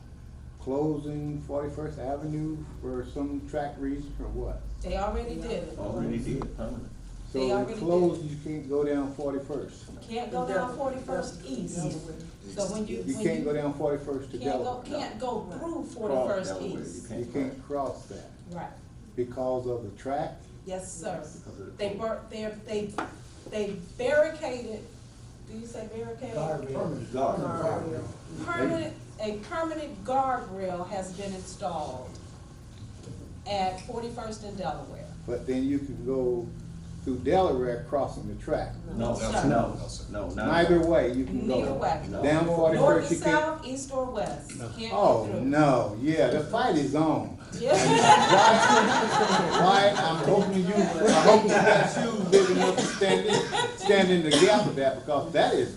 closing 41st Avenue for some track reason or what? They already did it. Already did, permanent. So They they already closed, you can't go down 41st. Can't go down 41st East. So when you Can't go down 41st to Delaware. can't go through 41st Delaware, East. You can't cross that Right. because of the track. Yes, sir. Because of the They barricaded, do you say barricade? Guardrail. A permanent guardrail has been installed at 41st and Delaware. But then you can go through Delaware crossing the track. No, sir. no, not. Neither way you can go. Neither way. Down North 41st to you can't. south, east or west, can't go Oh, through. no, yeah, the fight is on. Yeah. Why, I'm hoping I hope you got shoes big enough to stand in the gap of that, because that is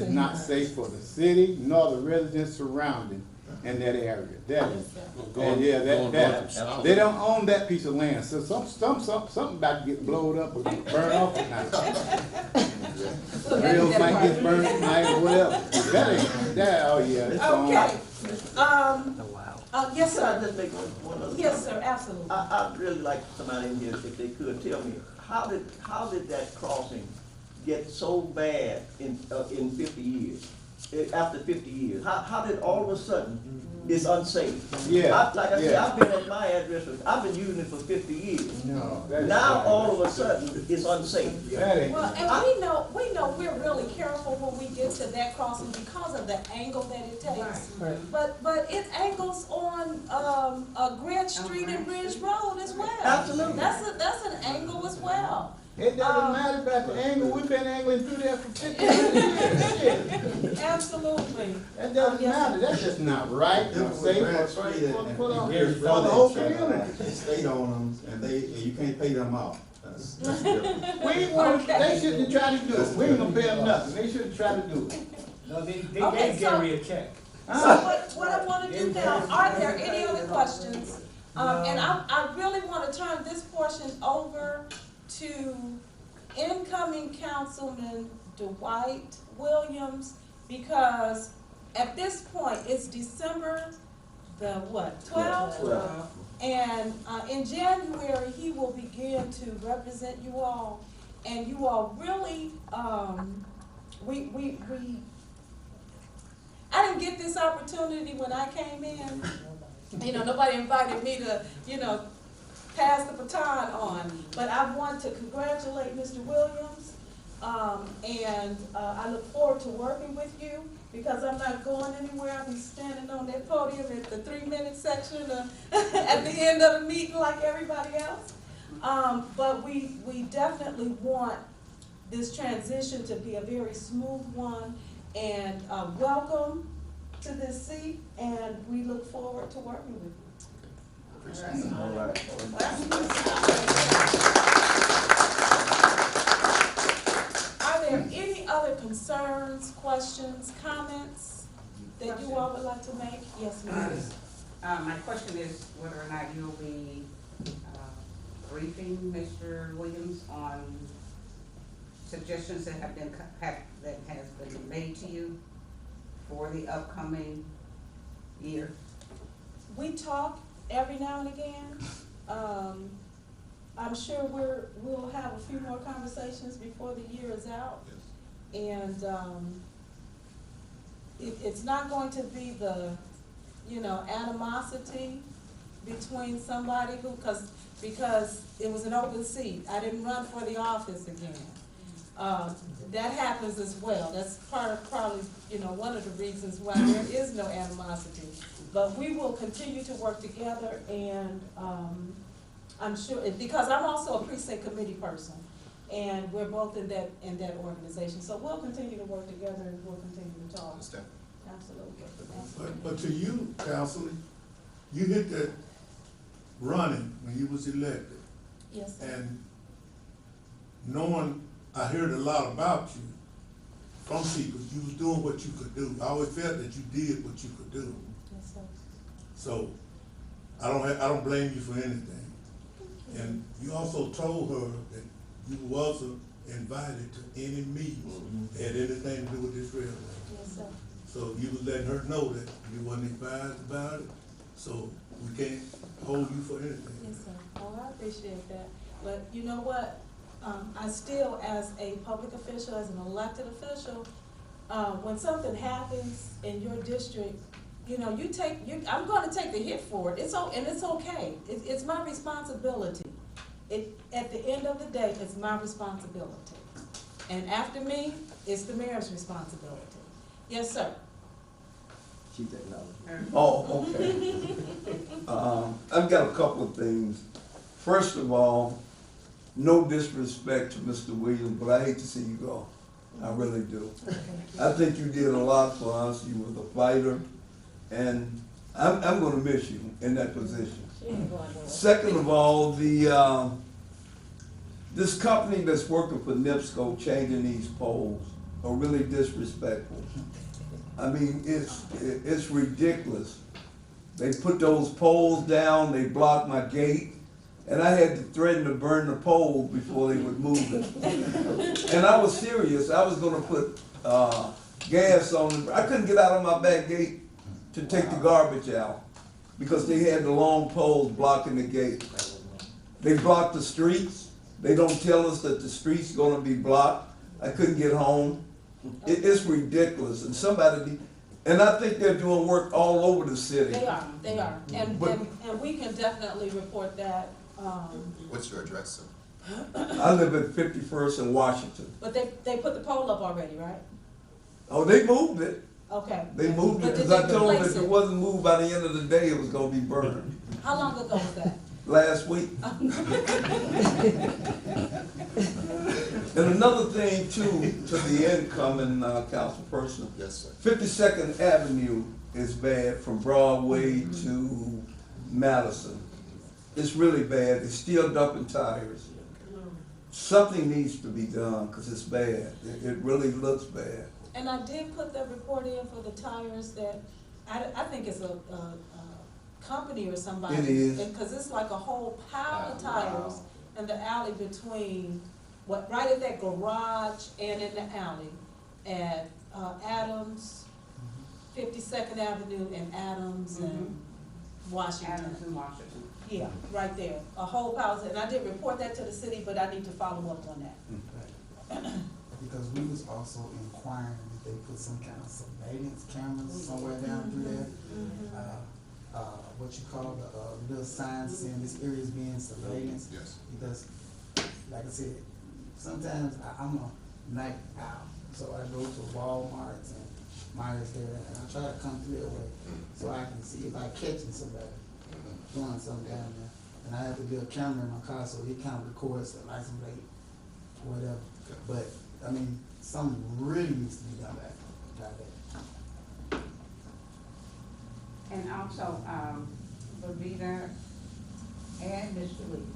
not safe for the city nor the residents surrounding in that area. That is, and yeah, that, they don't own that piece of land, so something about to get blowed up or get burned off tonight. Rails might get burned tonight or whatever. Oh yeah, it's on. Okay, yes, Can I sir. just make one other? Yes, sir, absolutely. I'd really like somebody in here, if they could, tell me, how did that crossing get so bad in 50 years? After 50 years, how did all of a sudden it's unsafe? Yeah, Like I said, yeah. I've been at my address, I've been using it for 50 years. No, that is Now, right. all of a sudden, it's unsafe. That ain't. Well, and we know we're really careful when we get to that crossing because of the angle that it takes. Right. But it angles on, Grant Street and Ridge Road as well. Absolutely. That's an angle as well. It doesn't matter about the angle, we've been angling through there for 50 years. Shit. Absolutely. That doesn't Yes. matter, that's just not right, If it or was safe, or Grant for Street and the Gary whole Brothers, community. state on them, and you can't pay them off. That's different. We ain't want, Okay. they shouldn't try to do it, we ain't gonna pay them nothing, they shouldn't try to do it. No, they Okay, gave so- Gary a check. So what I wanna do now, are there any other questions? And I really wanna turn this portion over to incoming Councilman Dwight Williams, because at this point, it's December the what, 12th? 12th. And in January, he will begin to represent you all, and you all really, I didn't get this opportunity when I came in. You know, nobody invited me to, pass the baton on. But I want to congratulate Mr. Williams, and I look forward to working with you, because I'm not going anywhere. I'll be standing on that podium at the 3-minute section at the end of the meeting like everybody else. But we definitely want this transition to be a very smooth one, and welcome to this seat, and we look forward to working with you. All right. Are there any other concerns, questions, comments that you all would like to make? Yes, ma'am. My question is whether or not you'll be briefing Mr. Williams on suggestions that have been, that has been made to you for the upcoming year. We talk every now and again. I'm sure we'll have a few more conversations before the year is out. And it's not going to be the, animosity between somebody because it was an open seat. I didn't run for the office again. That happens as well. That's probably, one of the reasons why there is no animosity. But we will continue to work together, and I'm sure, because I'm also a precinct committee person, and we're both in that organization. So we'll continue to work together, and we'll continue to talk. Understand? Absolutely. But to you, Councilor, you hit that running when you was elected. Yes, sir. And knowing, I heard a lot about you from people, you was doing what you could do. I always felt that you did what you could do. Yes, sir. So, I don't blame you for anything. And you also told her that you wasn't invited to any meetings that had anything to do with this railroad. Yes, sir. So you was letting her know that you wasn't advised about it, so we can't hold you for anything. Yes, sir. Oh, I appreciate that. But you know what? I still, as a public official, as an elected official, when something happens in your district, I'm gonna take the hit for it. It's okay. It's my responsibility. At the end of the day, it's my responsibility. And after me, it's the mayor's responsibility. Yes, sir. Chief Technology. Oh, okay. I've got a couple of things. First of all, no disrespect to Mr. Williams, but I hate to see you go. I really do. I think you did a lot for us. You was a fighter, and I'm gonna miss you in that position. Second of all, this company that's working for NIPSCO changing these poles are really disrespectful. I mean, it's ridiculous. They put those poles down, they blocked my gate, and I had to threaten to burn the poles before they would move it. And I was serious. I was gonna put gas on it. I couldn't get out of my back gate to take the garbage out because they had the long poles blocking the gate. They blocked the streets. They don't tell us that the street's gonna be blocked. I couldn't get home. It's ridiculous, and and I think they're doing work all over the city. They are, and But- we can definitely report that, What's your address, sir? I live at 51st and Washington. but they put the pole up already, right? Oh, they moved it. Okay. They moved it, But did because I they told them replace if it it? wasn't moved by the end of the day, it was gonna be burned. How long ago was that? Last week. And another thing too, to the incoming council person, Yes, sir. 52nd Avenue is bad from Broadway to Madison. It's really bad. It's still dumping tires. Something needs to be done, because it's bad. It really looks bad. And I did put the report in for the tires that, I think it's a company or somebody. It is. Because it's like a whole pile of tires in the alley between, right at that garage and in the alley at Adams, 52nd Avenue and Adams and Washington. Adams and Washington. Yeah, right there, a whole pile, and I did report that to the city, but I need to follow up on that. Because we was also inquiring if they put some kind of surveillance cameras somewhere down through there. What you call the little signs saying this area is being surveillance. Yes. Because, like I said, sometimes I'm a night owl, so I go to Walmart's and Myers there, and I try to come through that way, so I can see if I catching somebody doing something down there. And I have to do a camera in my car, so it kind of records the license plate, or whatever. But, I mean, something really needs to be done about that. And also, Levita and Mr. Lee,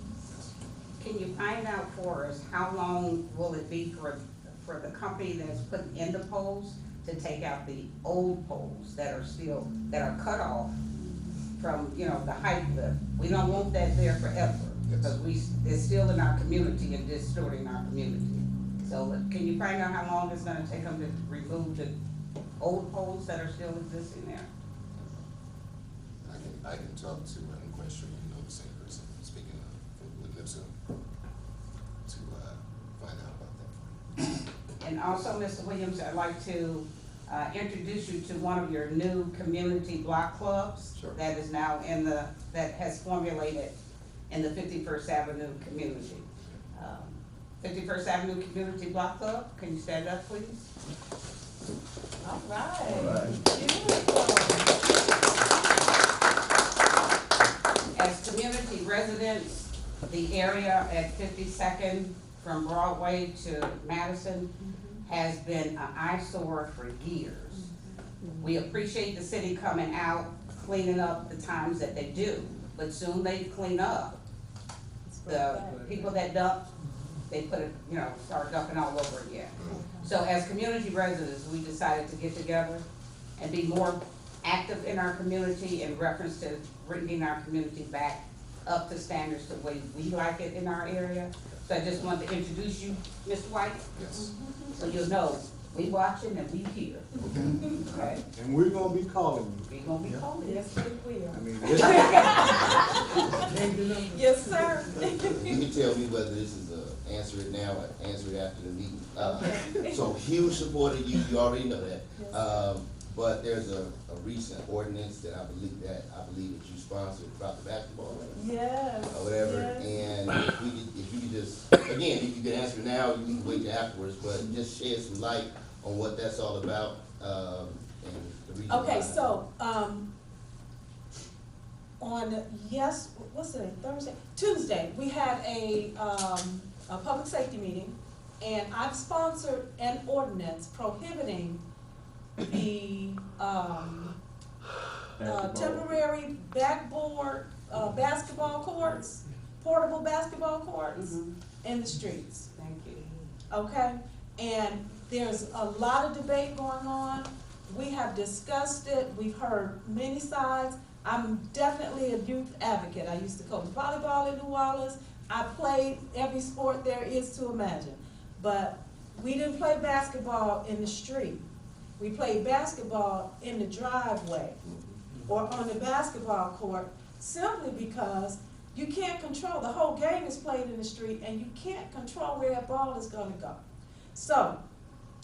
can you find out for us, how long will it be for the company that's putting in the poles to take out the old poles that are cut off from, the height lift? We don't want that there forever, because it's still in our community and distorting our community. So can you find out how long it's gonna take them to remove the old poles that are still existing there? I can talk to and question, the same person speaking with NIPSCO to find out about that for you. And also, Mr. Williams, I'd like to introduce you to one of your new community block clubs. Sure. That is now that has formulated in the 51st Avenue community. 51st Avenue Community Block Club, can you stand up, please? All right. Beautiful. As community residents, the area at 52nd from Broadway to Madison has been an eyesore for years. We appreciate the city coming out, cleaning up the times that they do, but soon they clean up. The people that dump, they put it, start dumping all over again. So as community residents, we decided to get together and be more active in our community in reference to bringing our community back up to standards the way we like it in our area. So I just wanted to introduce you, Mr. White. Yes. So you'll know, we watching and we here. Okay? And we're gonna be calling you. We gonna be calling. Yes, we will. I mean, Yes, sir. You can tell me whether this is a answer it now or answer it after the meeting. So huge supporter of you already know that. But there's a recent ordinance that I believe that you sponsored about the basketball. Yes. Or whatever, Yes. and if you could just, again, if you can answer now, you can wait till afterwards, but just shed some light on what that's all about, and the reason why. Okay, so, what's today, Thursday? Tuesday, we had a public safety meeting, and I've sponsored an ordinance prohibiting the, temporary backboard, basketball courts, portable basketball courts in the streets. Thank you. Okay, and there's a lot of debate going on. We have discussed it, we've heard many sides. I'm definitely a youth advocate. I used to coach volleyball in New Orleans. I played every sport there is to imagine. But we didn't play basketball in the street. We played basketball in the driveway or on the basketball court, simply because you can't control, the whole game is played in the street and you can't control where that ball is gonna go. So,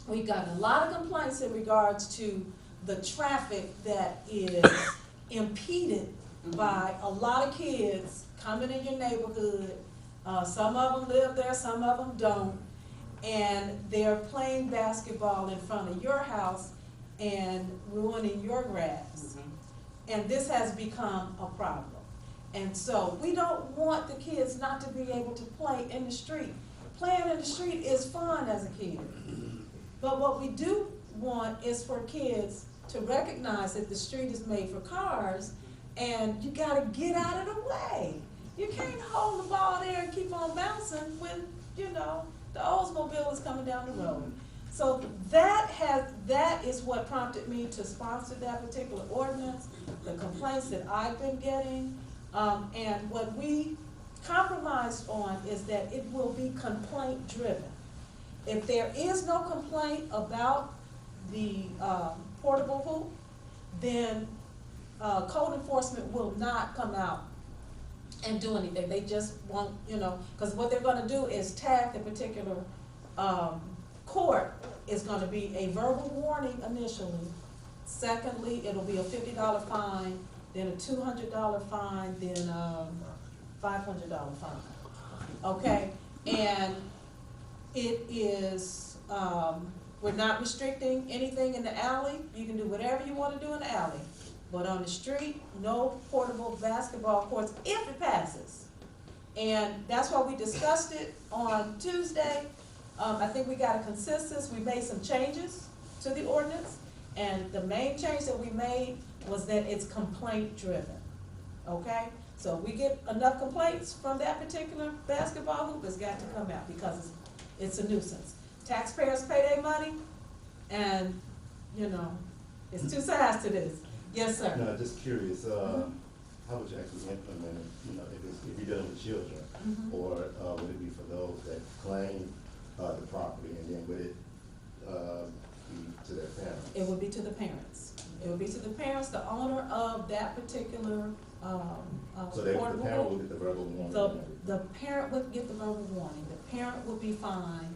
we've got a lot of complaints in regards to the traffic that is impeded by a lot of kids coming in your neighborhood. Some of them live there, some of them don't. And they're playing basketball in front of your house and ruining your grass. And this has become a problem. And so we don't want the kids not to be able to play in the street. Playing in the street is fun as a kid. But what we do want is for kids to recognize that the street is made for cars and you gotta get out of the way. You can't hold the ball there and keep on bouncing when, you know, the Oldsmobile is coming down the road. So that is what prompted me to sponsor that particular ordinance, the complaints that I've been getting. And what we compromised on is that it will be complaint driven. If there is no complaint about the portable hoop, then code enforcement will not come out and do anything. They just won't, you know, because what they're gonna do is tag the particular court. Is gonna be a verbal warning initially. Secondly, it'll be a $50 fine, then a $200 fine, then $500 fine. Okay, and it is, we're not restricting anything in the alley. You can do whatever you wanna do in the alley. But on the street, no portable basketball courts if it passes. And that's why we discussed it on Tuesday. I think we got a consensus. We made some changes to the ordinance. And the main change that we made was that it's complaint driven. Okay? So we get enough complaints from that particular basketball hoop, it's got to come out because it's a nuisance. Taxpayers pay their money and, you know, it's two sides to this. Yes, sir. No, just curious, how would you actually implement it, you know, if you're dealing with children? Or would it be for those that claim the property and then would it be to their parents? It would be to the parents. It would be to the parents, the owner of that particular So the portable parent hoop. will get the verbal warning? The parent would get the verbal warning. The parent would be fined.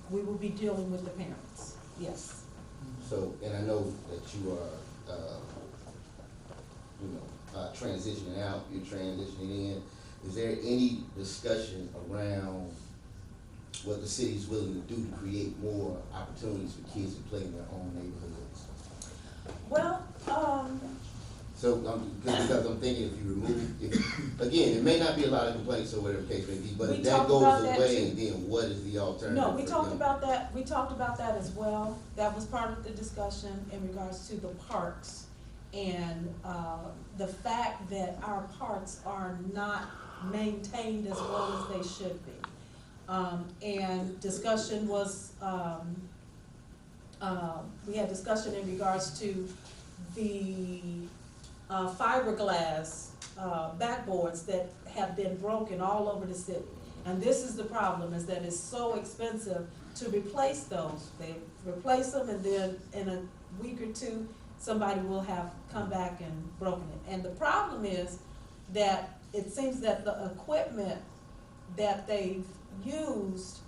We will be dealing with the parents, yes. So, and I know that you are, you know, transitioning out, you're transitioning in. Is there any discussion around what the city's willing to do to create more opportunities for kids to play in their own neighborhoods? Well, So, because I'm thinking if you remove, again, it may not be a lot of complaints or whatever the case may be, but We if that talked about goes that away, too. and then what is the alternative? no, we for talked them? about that, we talked about that as well. That was part of the discussion in regards to the parks and, the fact that our parks are not maintained as well as they should be. And discussion was, we had discussion in regards to the fiberglass backboards that have been broken all over the city. And this is the problem, is that it's so expensive to replace those. They replace them and then in a week or two, somebody will have come back and broken it. And the problem is that it seems that the equipment that they've used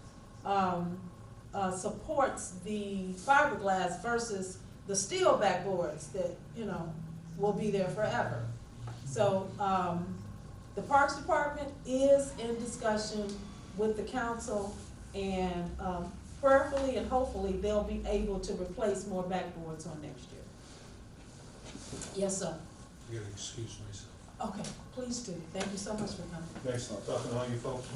supports the fiberglass versus the steel backboards that, you know, will be there forever. So, the Parks Department is in discussion with the council and, prayerfully and hopefully they'll be able to replace more backboards on next year. Yes, sir. I gotta excuse myself. Okay, please do. Thank you so much for coming. Thanks for talking to all you folks.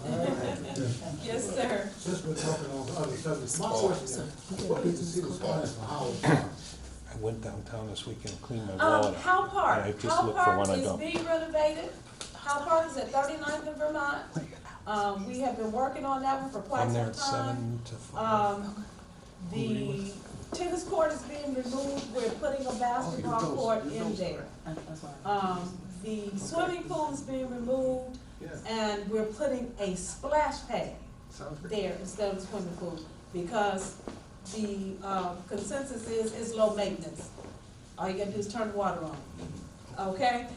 Yes, sir. Since we're talking on other subjects, my question is, what is the city's plans for Howard Park? I went downtown this weekend and cleaned my lawn. Howe Park, And I just Howe look for Park when I is go. being renovated. Howe Park is at 39th in Vermont. We have been working on that one for quite I'm there some at time. 7 to 5. The tennis court is being removed. We're putting a basketball court in there. The swimming pool is being removed and we're putting a splash pad there instead of a swimming pool because the consensus is it's low maintenance. All you gotta do is turn the water on, okay?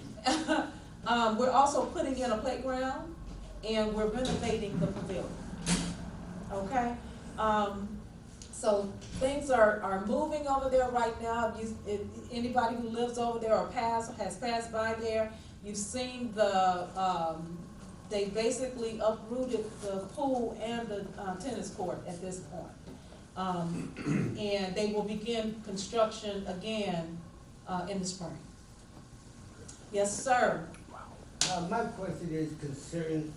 We're also putting in a playground and we're renovating the pavilion, okay? So things are moving over there right now. If anybody who lives over there or has passed by there, you've seen they basically uprooted the pool and the tennis court at this point. And they will begin construction again in the spring. Yes, sir. My question is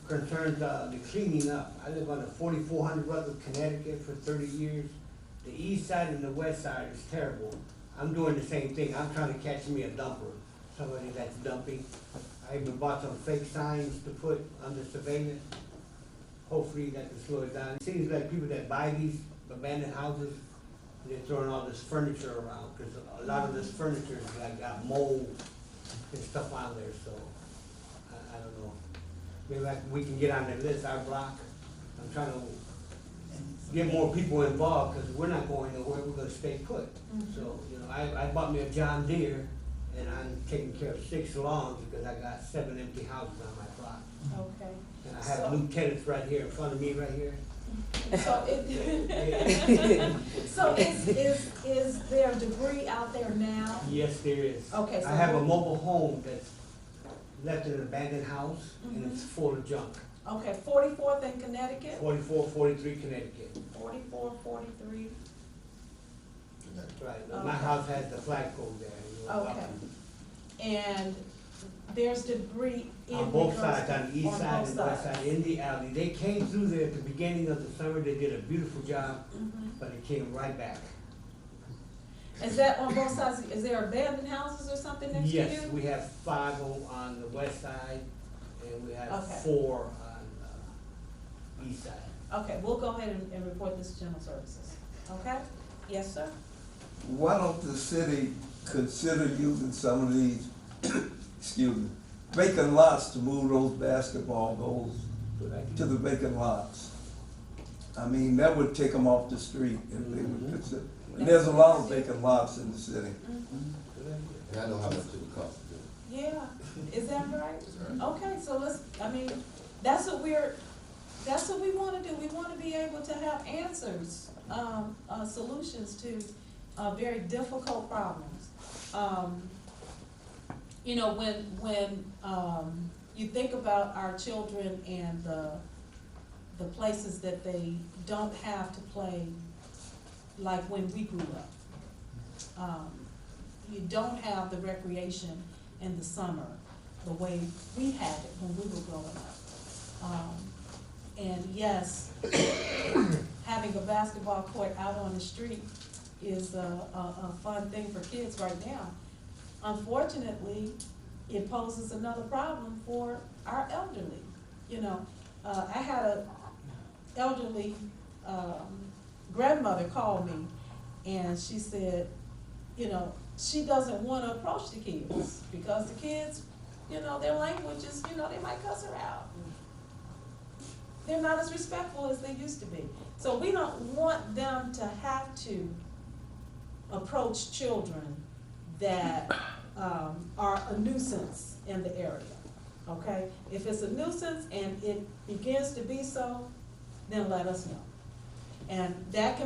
concerns the cleaning up. I live on the 4400 Rutherford, Connecticut for 30 years. The east side and the west side is terrible. I'm doing the same thing. I'm trying to catch me a dumper, somebody that's dumping. I even bought some fake signs to put under surveillance. Hopefully that will slow it down. It seems like people that buy these abandoned houses, they're throwing all this furniture around, because a lot of this furniture is like got mold and stuff on there, so I don't know. Maybe we can get on the list, our block. I'm trying to get more people involved, because we're not going nowhere, we're gonna stay put. So, you know, I bought me a John Deere, and I'm taking care of 6 lawns, because I got 7 empty houses on my block. Okay. And I have new tenants right here in front of me right here. So so is there debris out there now? Yes, there is. Okay, so I have a mobile home that's left in an abandoned house, and it's full of junk. Okay, 44th in Connecticut? 4443 Connecticut. 44, 43. That's right. Okay. My house has the flagpole there. You know, Okay. And there's debris in on both regards sides, on the east on side both and west sides. side, in the alley. They came through there at the beginning of the summer, they did a beautiful job, but they came right back. Is that on both sides? Is there abandoned houses or something next to you? Yes, we have 5 on the west side, and we have Okay. 4 on east side. Okay, we'll go ahead and report this to General Services. Okay? Yes, sir? Why don't the city consider using some of these, excuse me, vacant lots to move those basketball goals to the vacant lots? I mean, that would take them off the street if they would consider. And there's a lot of vacant lots in the city. And I know how much it would cost to do. Yeah, is that right? That's right. Okay, so that's what we wanna do. We wanna be able to have answers, solutions to, very difficult problems. You know, when you think about our children and the places that they don't have to play like when we grew up. You don't have the recreation in the summer the way we had it when we were growing up. And yes, having a basketball court out on the street is a fun thing for kids right now. Unfortunately, it poses another problem for our elderly. You know, I had a elderly grandmother call me, and she said, you know, she doesn't want to approach the kids because the kids, you know, their language is, you know, they might cuss her out. They're not as respectful as they used to be. So we don't want them to have to approach children that are a nuisance in the area, okay? If it's a nuisance and it begins to be so, then let us know. And that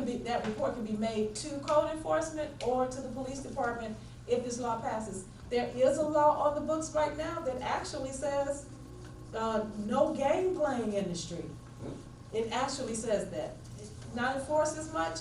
report can be made to code enforcement or to the police department if this law passes. There is a law on the books right now that actually says no game playing in the street. It actually says that. It's not enforced as much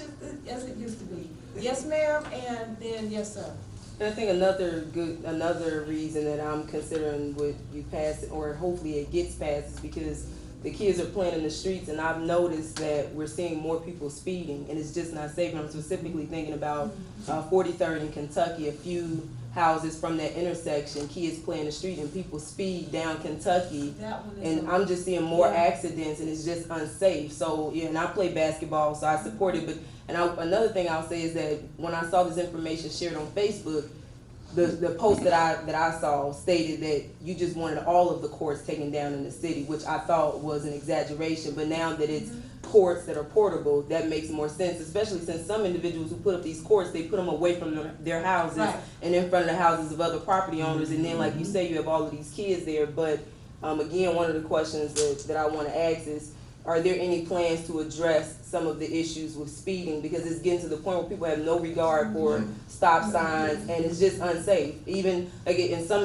as it used to be. Yes, ma'am, and then yes, sir. And I think another reason that I'm considering would you pass it, or hopefully it gets passed, is because the kids are playing in the streets, and I've noticed that we're seeing more people speeding, and it's just not safe. And I'm specifically thinking about 43rd in Kentucky, a few houses from that intersection, kids play in the street, and people speed down Kentucky, and I'm just seeing more accidents, and it's just unsafe. So, yeah, and I play basketball, so I support it. But another thing I'll say is that when I saw this information shared on Facebook, the post that I saw stated that you just wanted all of the courts taken down in the city, which I thought was an exaggeration. But now that it's courts that are portable, that makes more sense, especially since some individuals who put up these courts, they put them away from their houses and in front of the houses of other property owners. And then, like you say, you have all of these kids there. But again, one of the questions that I want to ask is, are there any plans to address some of the issues with speeding? Because it's getting to the point where people have no regard for stop signs, and it's just unsafe. Even, like,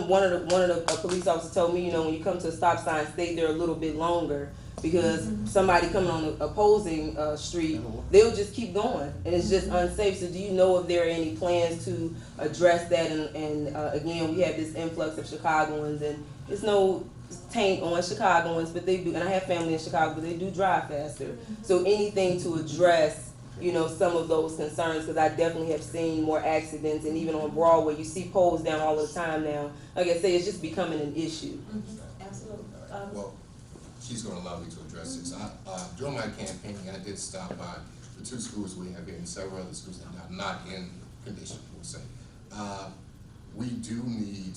one of the police officers told me, you know, when you come to a stop sign, stay there a little bit longer, because somebody coming on the opposing street, they'll just keep going, and it's just unsafe. So do you know if there are any plans to address that? And again, we have this influx of Chicagoans, and it's no taint on Chicagoans, but they do, and I have family in Chicago, but they do drive faster. So anything to address, you know, some of those concerns, because I definitely have seen more accidents, and even on Broadway, you see poles down all the time now. Like I say, it's just becoming an issue. Absolutely. Well, she's gonna allow me to address this. During my campaign, I did stop by the 2 schools we have here and several other schools that are not in condition, we'll say. We do need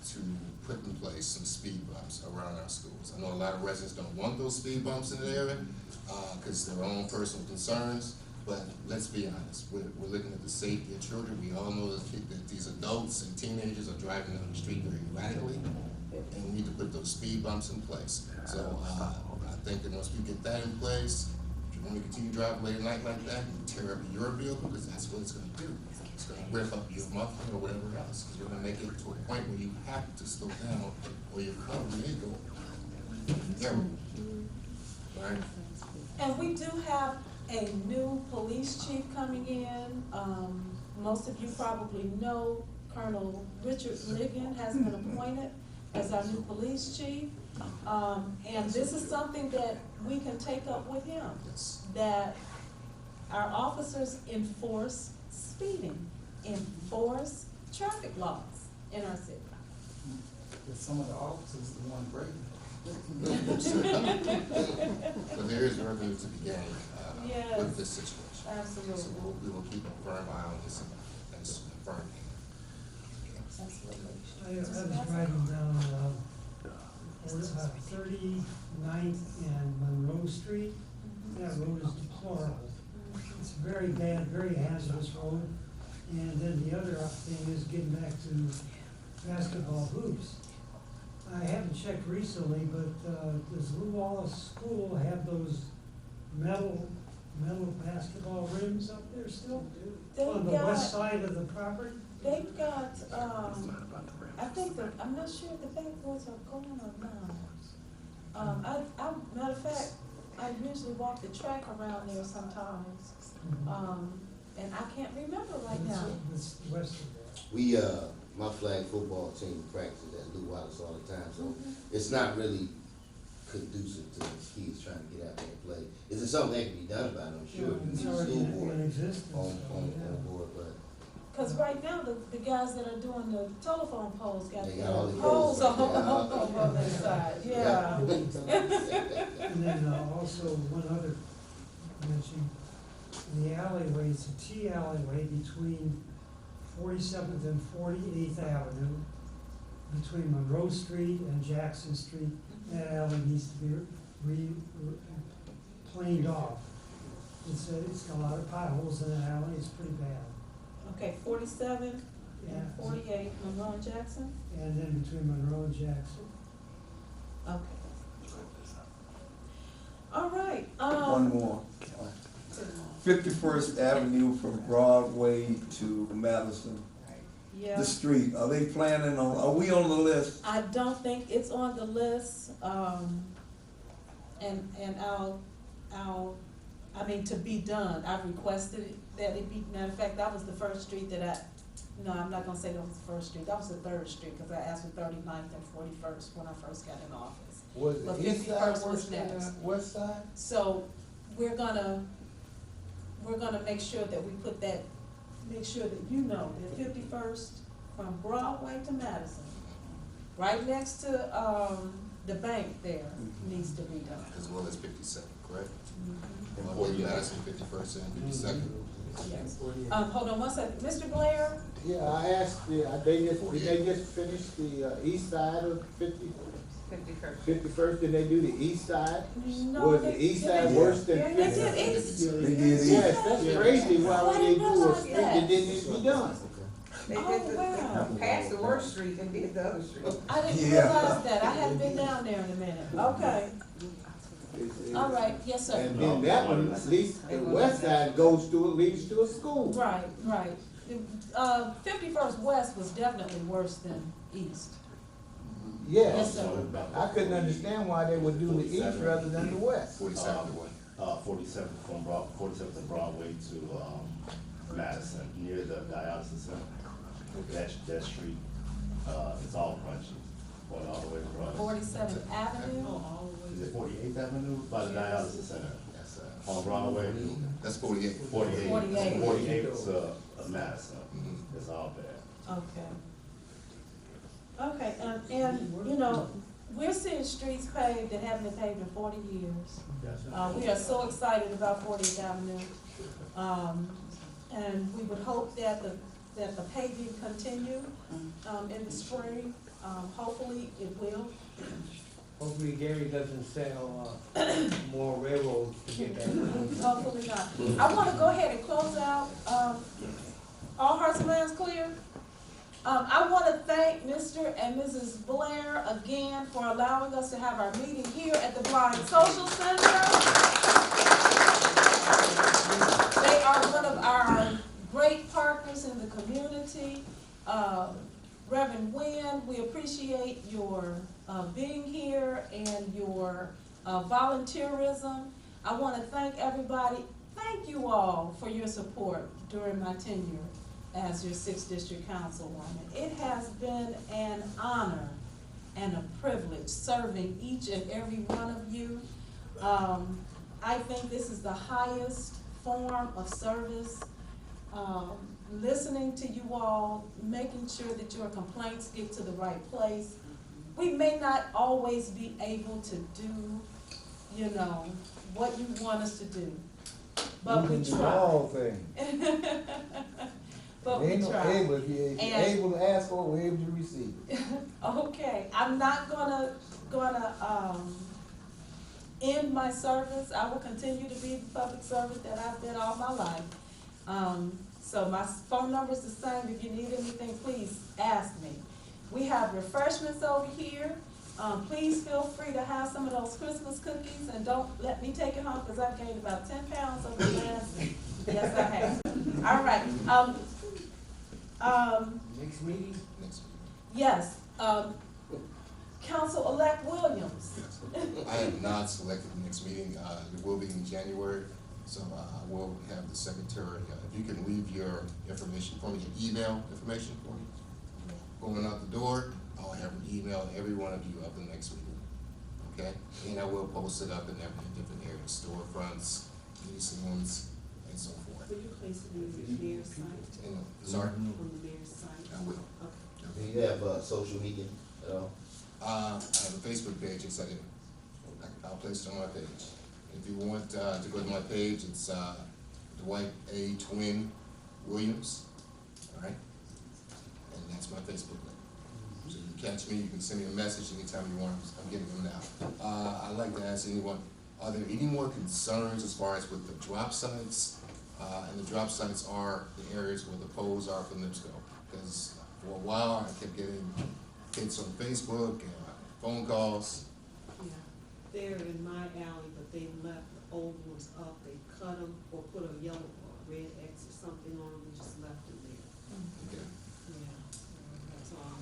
to put in place some speed bumps around our schools. I know a lot of residents don't want those speed bumps in the area, because their own personal concerns, but let's be honest, we're looking at the safety of children. We all know that these adults and teenagers are driving down the street very erratically, and we need to put those speed bumps in place. So, I think that once we get that in place, if you want to continue driving late at night like that, you tear up your vehicle, because that's what it's gonna do. It's gonna rip up your muffler or whatever else, because you're gonna make it to a point where you have to slow down, or your car may go terrible. Right? And we do have a new police chief coming in. Most of you probably know Colonel Richard Ligon has been appointed as our new police chief. And this is something that we can take up with him, that our officers enforce speeding, enforce traffic laws in our city. Because some of the officers are the one breaking. So there is revenue to be gained with this situation. Absolutely. So we will keep a firm eye on this and firm. I was writing down, 39th and Monroe Street. That road is deplorable. It's very bad, very hazardous road. And then the other thing is getting back to basketball hoops. I haven't checked recently, but does Lew Wallace School have those metal basketball rims up there still? On the west side of the property? They've got, I think I'm not sure if the backboards are going or not. Matter of fact, I usually walk the track around there sometimes, and I can't remember right now. It's west of there. We, my flag football team practices at Lew Wallace all the time, so it's not really conducive to the kids trying to get out there and play. Is it something that can be done about it? I'm sure. It's The already school in board existence. on board, but. Cause right now, the guys that are doing the telephone poles got They the got all the poles on poles that side, yeah. And then also one other mention, the alleyway, it's a T alleyway between 47th and 48th Avenue, between Monroe Street and Jackson Street. That alley needs to be planed off. It's got a lot of potholes in that alley, it's pretty bad. Okay, 47 and 48, Monroe and Jackson? And then between Monroe and Jackson. Okay. All right, One more. 51st Avenue from Broadway to Madison. yeah. The street, are they planning on, are we on the list? I don't think it's on the list, and I mean, to be done, I've requested that it be, matter of fact, that was the first street that no, I'm not gonna say that was the first street, that was the third street, cause I asked for 39th and 41st when I first got in office. Was But the east 51st side was worse than next. the west side? So, we're gonna make sure that we put that, make sure that you know that 51st from Broadway to Madison, right next to, the bank there, needs to be done. As well as 52nd, correct? Mhm. And 40 Madison, 51st and 52nd. Yes. Hold on one second, Mr. Blair? Yeah, I asked, did they just finish the east side of 51st? Did they do the east side? No, Was the east side worse than Yeah, they 50th? did east. They did Yes, that's crazy, why would they do a realize street that. that didn't need to be done? They Oh, did wow. past the worst street and did the other street. I didn't Yeah. realize that, I hadn't been down there in a minute, okay. All right, yes, sir. And then that one, at least the west side leads to a school. Right, right. 51st West was definitely worse than East. Yes, Yes, sir. I couldn't understand why they would do the east rather than the west. 47 to Broadway to, Madison, near the dialysis center. That street, it's all crunchy, going all the way to Broadway. 47th Avenue. Is it 48th Avenue? By the dialysis center. That's, On Broadway. that's 48. 48. 48. 48 to Madison. It's all bad. Okay. Okay, and, you know, we're seeing streets paved that haven't been paved in 40 years. We are so excited about 40th Avenue. And we would hope that the paving continue, in the spring. Hopefully it will. Hopefully Gary doesn't sell, more railroads to get that money. Hopefully not. I wanna go ahead and close out, all hearts and minds clear? I wanna thank Mr. and Mrs. Blair again for allowing us to have our meeting here at the Blind Social Center. They are one of our great partners in the community. Reverend Wynn, we appreciate your being here and your volunteerism. I want to thank everybody. Thank you all for your support during my tenure as your 6th District Councilwoman. It has been an honor and a privilege serving each and every one of you. I think this is the highest form of service. Listening to you all, making sure that your complaints get to the right place. We may not always be able to do, you know, what you want us to do, but we try. But we try. If you're able to ask for it, we're able to receive it. Okay, I'm not gonna end my service. I will continue to be the public servant that I've been all my life. So my phone number is the same. If you need anything, please ask me. We have refreshments over here. Please feel free to have some of those Christmas cookies, and don't let me take it home because I've gained about 10 pounds over the last. Yes, I have. All right. Next meeting? Yes. Council-elect Williams. I have not selected the next meeting. It will be in January, so I will have the secretary, if you can leave your information for me, your email information for me. Going out the door, I'll have an email every one of you of the next meeting, okay? And I will post it up in different areas, storefronts, museums, and so forth. Will you place it in the mayor's site? Sorry? On the mayor's site? I will. Okay. Do you have, social media at all? I have a Facebook page, yes I do. I'll place it on my page. If you want, to go to my page, it's, Dwight A. Twin Williams, all right? And that's my Facebook link. So you can catch me, you can send me a message anytime you want, I'm getting them now. I'd like to ask anyone, are there any more concerns as far as with the drop sites? And the drop sites are the areas where the poles are for NIPSCO. Because for a while, I kept getting hits on Facebook and phone calls. Yeah, they're in my alley, but they left the old ones up, they cut them or put a yellow or a red X or something on them, and just left them there. Okay. Yeah, that's on,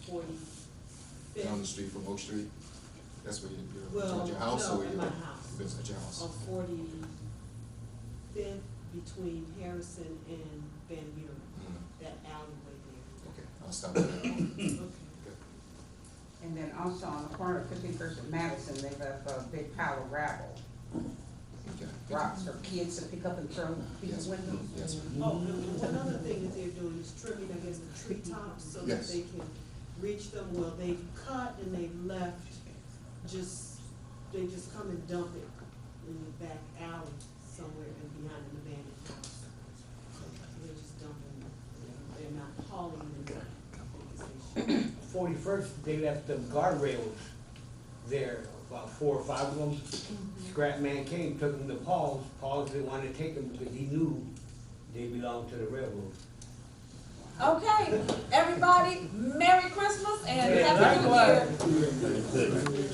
45th. Down the street from Oak Street? That's where Well, at your house no, or at your? my house. It's at your house. On 45th between Harrison and Van Buren, that alleyway there. Okay, I'll stop there. Okay. And then also on the corner of 51st and Madison, they left a big pile of gravel, Okay. rocks for kids to pick up and throw people's Yes. windows. Yes. Oh, and one other thing that they're doing is trimming, I guess, the tree tops so that Yes. they can reach them. Well, they've cut and they've left, they just come and dump it in the back alley somewhere and behind an abandoned house. They're just dumping it, they're not hauling them, I think is they should. 41st, they left them guardrails there, about 4 or 5 of them. Scrap man came, took them to Paul's. Paul's didn't want to take them because he knew they belonged to the railroad. Okay, everybody, Merry Christmas and Happy New Year.